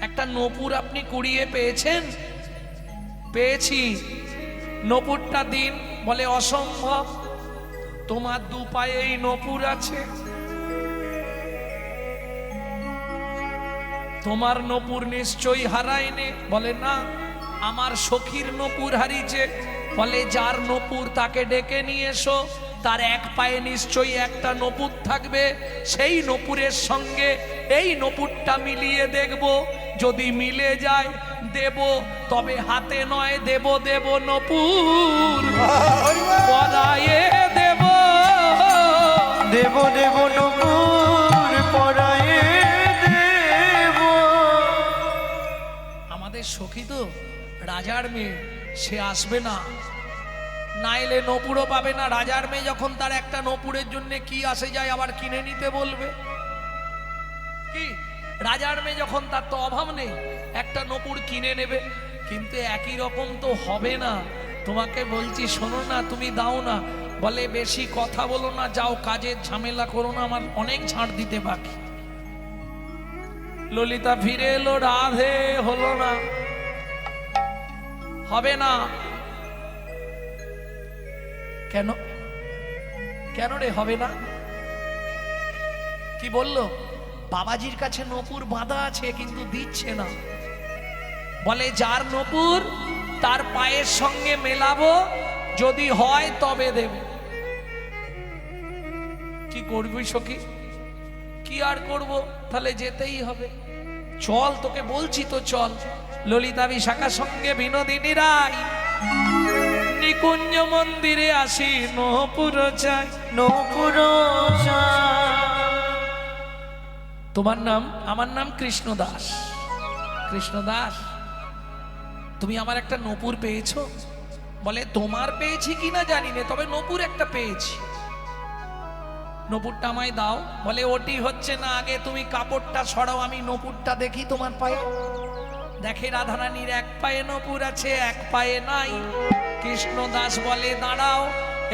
একটা নূপুর আপনি কুড়িয়ে পেয়েছেন? পেয়েছি। নূপুরটা দিন। বলে অসম্ভব, তোমার দু পায়ে এই নূপুর আছে, তোমার নূপুর নিশ্চয়ই হারায়নি। বলে না, আমার সখীর নূপুর হারিয়েছে। বলে যার নূপুর তাকে ডেকে নিয়ে এসো, তার এক পায়ে নিশ্চয়ই একটা নূপুর থাকবে, সেই নূপুরের সঙ্গে এই নূপুরটা মিলিয়ে দেখব, যদি মিলে যায় দেব, তবে হাতে নয় দেব, দেব নূপুর পরায়ে দেব, দেব দেব নূপুর পরায়ে দেব। আমাদের সখী তো রাজার মেয়ে, সে আসবে না, না এলে নূপুরও পাবে না। রাজার মেয়ে যখন, তার একটা নূপুরের জন্য কি আসে যায়, আবার কিনে নিতে বলবে কি? রাজার মেয়ে যখন, তার তো অভাব নেই, একটা নূপুর কিনে নেবে। কিন্তু একই রকম তো হবে না। তোমাকে বলছি শোনো না, তুমি দাও না। বলে বেশি কথা বলো না, যাও কাজের ঝামেলা করো না, আমার অনেক ঝাড় দিতে বাকি। ললিতা ফিরে এলো, রাধে হলো না, হবে না। কেন? কেন রে হবে না? কি বললো? বাবাজির কাছে নূপুর বাঁধা আছে, কিন্তু দিচ্ছে না। বলে যার নূপুর তার পায়ের সঙ্গে মেলাবো, যদি হয় তবে দেব। কি করবি সখী? কি আর করব, তাহলে যেতেই হবে। চল, তোকে বলছি তো চল। ললিতা বিশাখার সঙ্গে বিনোদিনী রায় নিকুঞ্জ মন্দিরে আসি, নূপুর চাই, নূপুর চাই। তোমার নাম? আমার নাম কৃষ্ণদাস। কৃষ্ণদাস, তুমি আমার একটা নূপুর পেয়েছো? বলে তোমার পেয়েছি কিনা জানি না, তবে নূপুর একটা পেয়েছি। নূপুরটা আমায় দাও। বলে ওটি হচ্ছে না, আগে তুমি কাপড়টা সরাও, আমি নূপুরটা দেখি তোমার পায়ে। দেখে রাধারানীর এক পায়ে নূপুর আছে, এক পায়ে নাই। কৃষ্ণদাস বলে দাঁড়াও,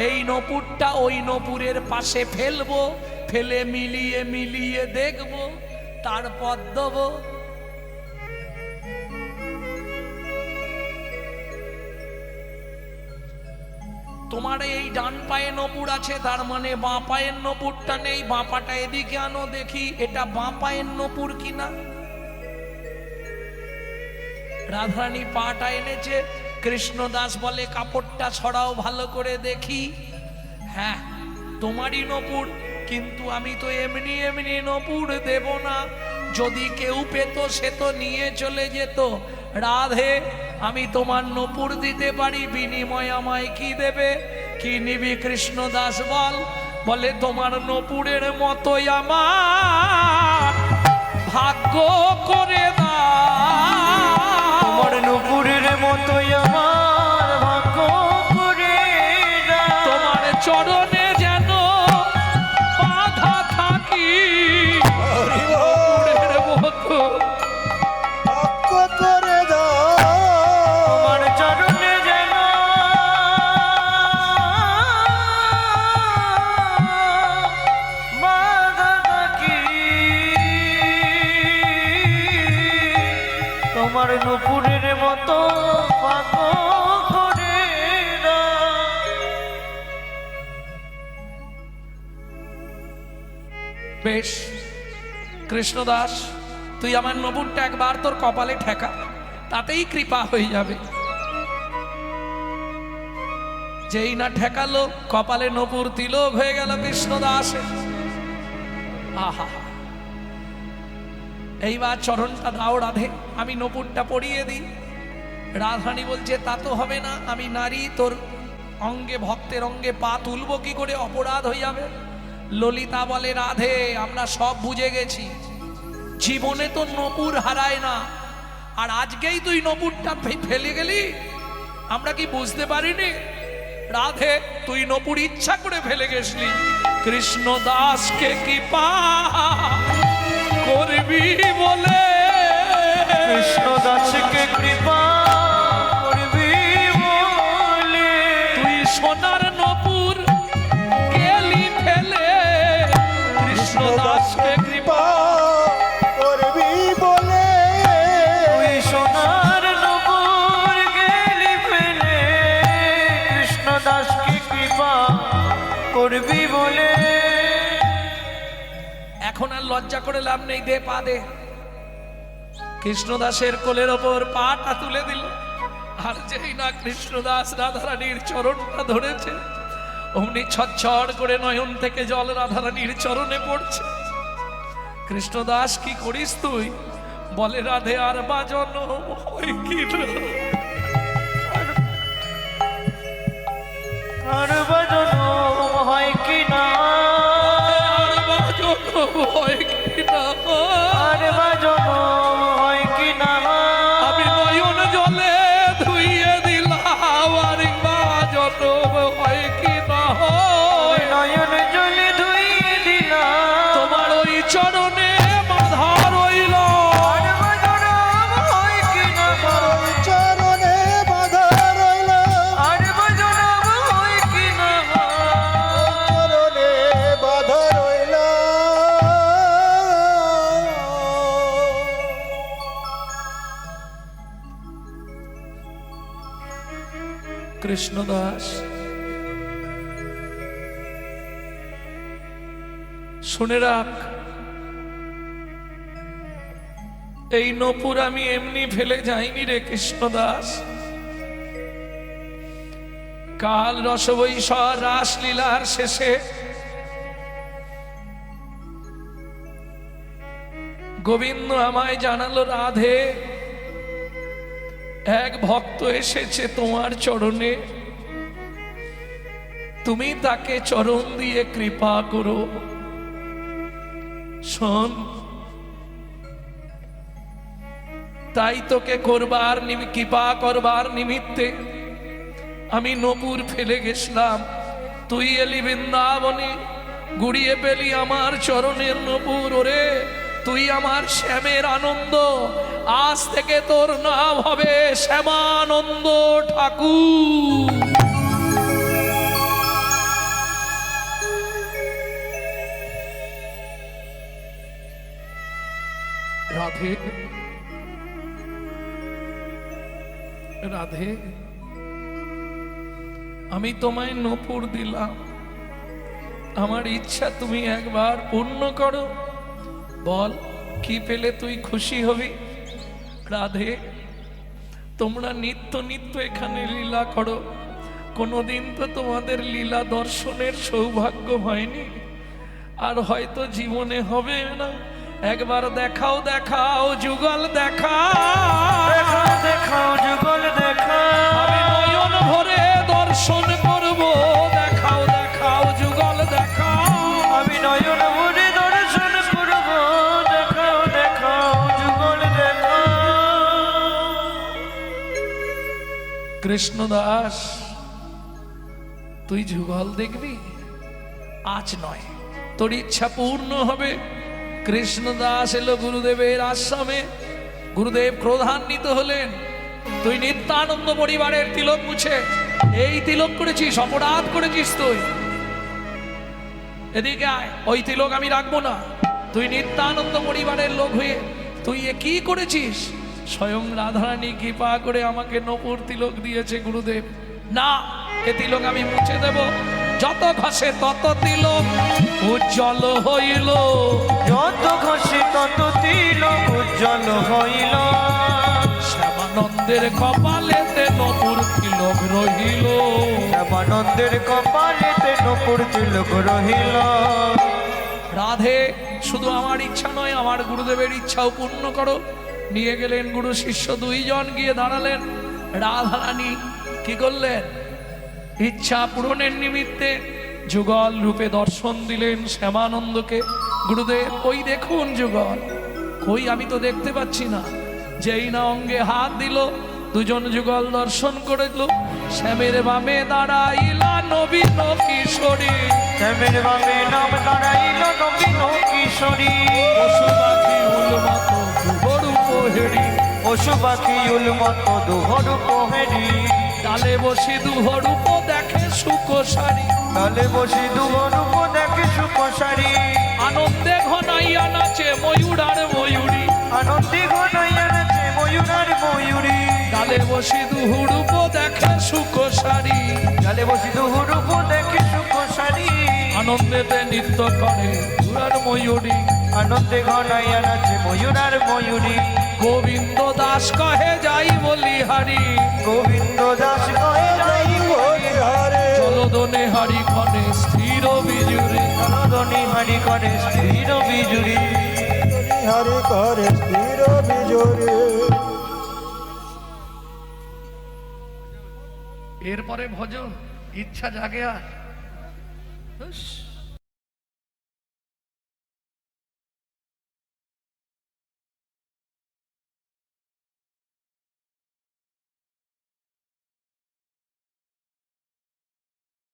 এই নপুরটা ওই নপুরের পাশে ফেলবো, ফেলে মিলিয়ে মিলিয়ে দেখবো, তারপর দেবো। তোমার এই ডান পায়ে নপুর আছে, তার মানে বাঁ পায়ের নপুরটা নেই। বাঁ পাটা এদিকে আনো দেখি, এটা বাঁ পায়ের নপুর কিনা। রাধারানী পাটা এনেছে, কৃষ্ণদাস বলে কাপড়টা ছড়াও ভালো করে দেখি। হ্যাঁ, তোমারই নপুর, কিন্তু আমি তো এমনি এমনি নপুর দেব না। যদি কেউ পেত সে তো নিয়ে চলে যেত। রাধে, আমি তোমার নপুর দিতে পারি, বিনিময় আমায় কি দেবে? কি নিবি কৃষ্ণদাস বল? বলে তোমার নপুরের মতোই আমার ভাগ্য করে দাও। তোমার নূপুরের মতোই আমার ভাগ্য করে দাও। তোমার চরণে যেন বাধা থাকি, নূপুরের মতো ভাগ্য করে দাও। তোমার চরণে যেন বাধা থাকি, তোমার নূপুরের মতো ভাগ্য করে দাও। বেশ কৃষ্ণদাস, তুই আমার নপুরটা একবার তোর কপালে ঠেকা, তাতেই কৃপা হয়ে যাবে। যেই না ঠেকালো, কপালে নপুর তিলক হয়ে গেল কৃষ্ণদাস। আহা, এইবার চরণটা দাও রাধে, আমি নপুরটা পরিয়ে দিই। রাধারানী বলছে তা তো হবে না, আমি নারী, তোর অঙ্গে ভক্তের অঙ্গে পা তুলবো কি করে? অপরাধ হয়ে যাবে। ললিতা বলে রাধে, আমরা সব বুঝে গেছি, জীবনে তো নপুর হারায় না, আর আজকেই তুই নপুরটা ফেলে গেলি, আমরা কি বুঝতে পারিনি? রাধে, তুই নপুর ইচ্ছা করে ফেলে গেছলি। কৃষ্ণদাসকে কি পা করবি বলে, কৃষ্ণদাসকে কৃপা করবি বলে, তুই সোনার নপুর গেলি ফেলে। কৃষ্ণদাসকে কৃপা করবি বলে, তুই সোনার নূপুর গেলি ফেলে, কৃষ্ণদাসকে কৃপা করবি বলে। এখন আর লজ্জা করে লাভ নেই, দে পা দে। কৃষ্ণদাসের কোলের ওপর পাটা তুলে দিল, আর যেই না কৃষ্ণদাস রাধারানীর চরণটা ধরেছে, অমনি ছটছট করে নয়ন থেকে জল রাধারানীর চরণে পড়ছে। কৃষ্ণদাস, কি করিস তুই? বলে রাধে, আর বাজন হয় কি না? আর বাজনো হয় কি না, আর বাজন হয় কি না? আর বাজনো হয় কি না, আমি নয়ন জলে ধুইয়ে দিলাম, আর বাজন হয় কি না? নয়ন জলে ধুইয়ে দিলাম, তোমার ওই চরণে বাধা রইল। আর বাজনো হয় কি না, চরণে বাধা রইল, আর বাজনো হয় কি না, চরণে বাধা রইল। কৃষ্ণদাস, শুনে রাখ, এই নপুর আমি এমনি ফেলে যাইনি রে কৃষ্ণদাস। কাল রসবৈশর রাসলীলার শেষে গোবিন্দ আমায় জানালো, রাধে, এক ভক্ত এসেছে তোমার চরণে, তুমি তাকে চরণ দিয়ে কৃপা করো। শোন, তাই তোকে করবার কৃপা করবার নিমিত্তে আমি নপুর ফেলে গেছিলাম। তুই এলি বৃন্দাবনে, গুড়িয়ে পেলি আমার চরণের নপুর। ওরে, তুই আমার শ্যামের আনন্দ, আজ থেকে তোর নাম হবে শ্যামানন্দ ঠাকুর। রাধে রাধে, আমি তোমায় নূপুর দিলাম, আমার ইচ্ছা তুমি একবার পূর্ণ করো। বল কি পেলে তুই খুশি হবি? রাধে, তোমরা নিত্য নিত্য এখানে লীলা করো, কোনোদিন তো তোমাদের লীলা দর্শনের সৌভাগ্য হয়নি, আর হয়তো জীবনে হবে না। একবার দেখাও দেখাও যুগল দেখাও, দেখাও দেখাও যুগল দেখাও, আমি নয়ন ভরে দর্শন করব। দেখাও দেখাও যুগল দেখাও, আমি নয়ন ভরে দর্শন করব। দেখাও দেখাও যুগল দেখাও। কৃষ্ণদাস তুই যুগল দেখবি? আজ নয়, তোর ইচ্ছা পূর্ণ হবে। কৃষ্ণদাস এলো গুরুদেবের আশ্রমে, গুরুদেব ক্রোধান্বিত হলেন। তুই নিত্যানন্দ পরিবারের তিলক মুছে এই তিলক করেছিস, অপরাধ করেছিস তুই। এদিকে আয়, ওই তিলক আমি রাখবো না। তুই নিত্যানন্দ পরিবারের লোক হয়ে তুই এ কি করেছিস? স্বয়ং রাধারানী কৃপা করে আমাকে নপুর তিলক দিয়েছে গুরুদেব। না, এ তিলক আমি মুছে দেব। যত ঘষে তত তিলক উজ্জ্বল হইল, যত ঘষে তত তিলক উজ্জ্বল হইল। শ্যামানন্দের কপালেতে নপুর তিলক রহিল। শ্যামানন্দের কপালেতে নূপুর তিলক রহিল। রাধে, শুধু আমার ইচ্ছা নয়, আমার গুরুদেবের ইচ্ছাও পূর্ণ করো। নিয়ে গেলেন গুরু শিষ্য দুইজন, গিয়ে দাঁড়ালেন। রাধারানী কি করলেন? ইচ্ছা পূরণের নিমিত্তে যুগল রূপে দর্শন দিলেন শ্যামানন্দকে। গুরুদেব ওই দেখুন যুগল। কই, আমি তো দেখতে পাচ্ছি না। যেই না অঙ্গে হাত দিল, দুজন যুগল দর্শন করল। শ্যামের বামে দাঁড়াইলা নবীন কিশোরী, শ্যামের বামে নাম দাঁড়াইল নবীন কিশোরী। পশু পাখি উলমত দুহরূপ হেরি, পশু পাখি উলমত দুহরূপ হেরি। ডালে বসি দুহরূপ দেখে সুকোসারি, তালে বসি দুহরূপ দেখে সুকোসারি। আনন্দে ঘনাইয়া নাচে ময়ূর আর ময়ূরী, আনন্দে ঘনাইয়া নাচে ময়ূর আর ময়ূরী। ডালে বসি দুহরূপ দেখে সুকোসারি, তালে বসি দুহরূপ দেখে সুকোসারি। আনন্দেতে নৃত্য করে ময়ূর আর ময়ূরী। আনন্দে ঘনাইয়া নাচে ময়ূর আর ময়ূরী। গোবিন্দ দাস কহে যাই বলিহারি, গোবিন্দ দাস কহে যাই হরে চলদনে হারি ক্ষণে স্থির বিজুরে। জনদনী হারি করে স্থির বিজুরি। হরে করে স্থির বিজোরে। এরপরে ভজন ইচ্ছা জাগে আর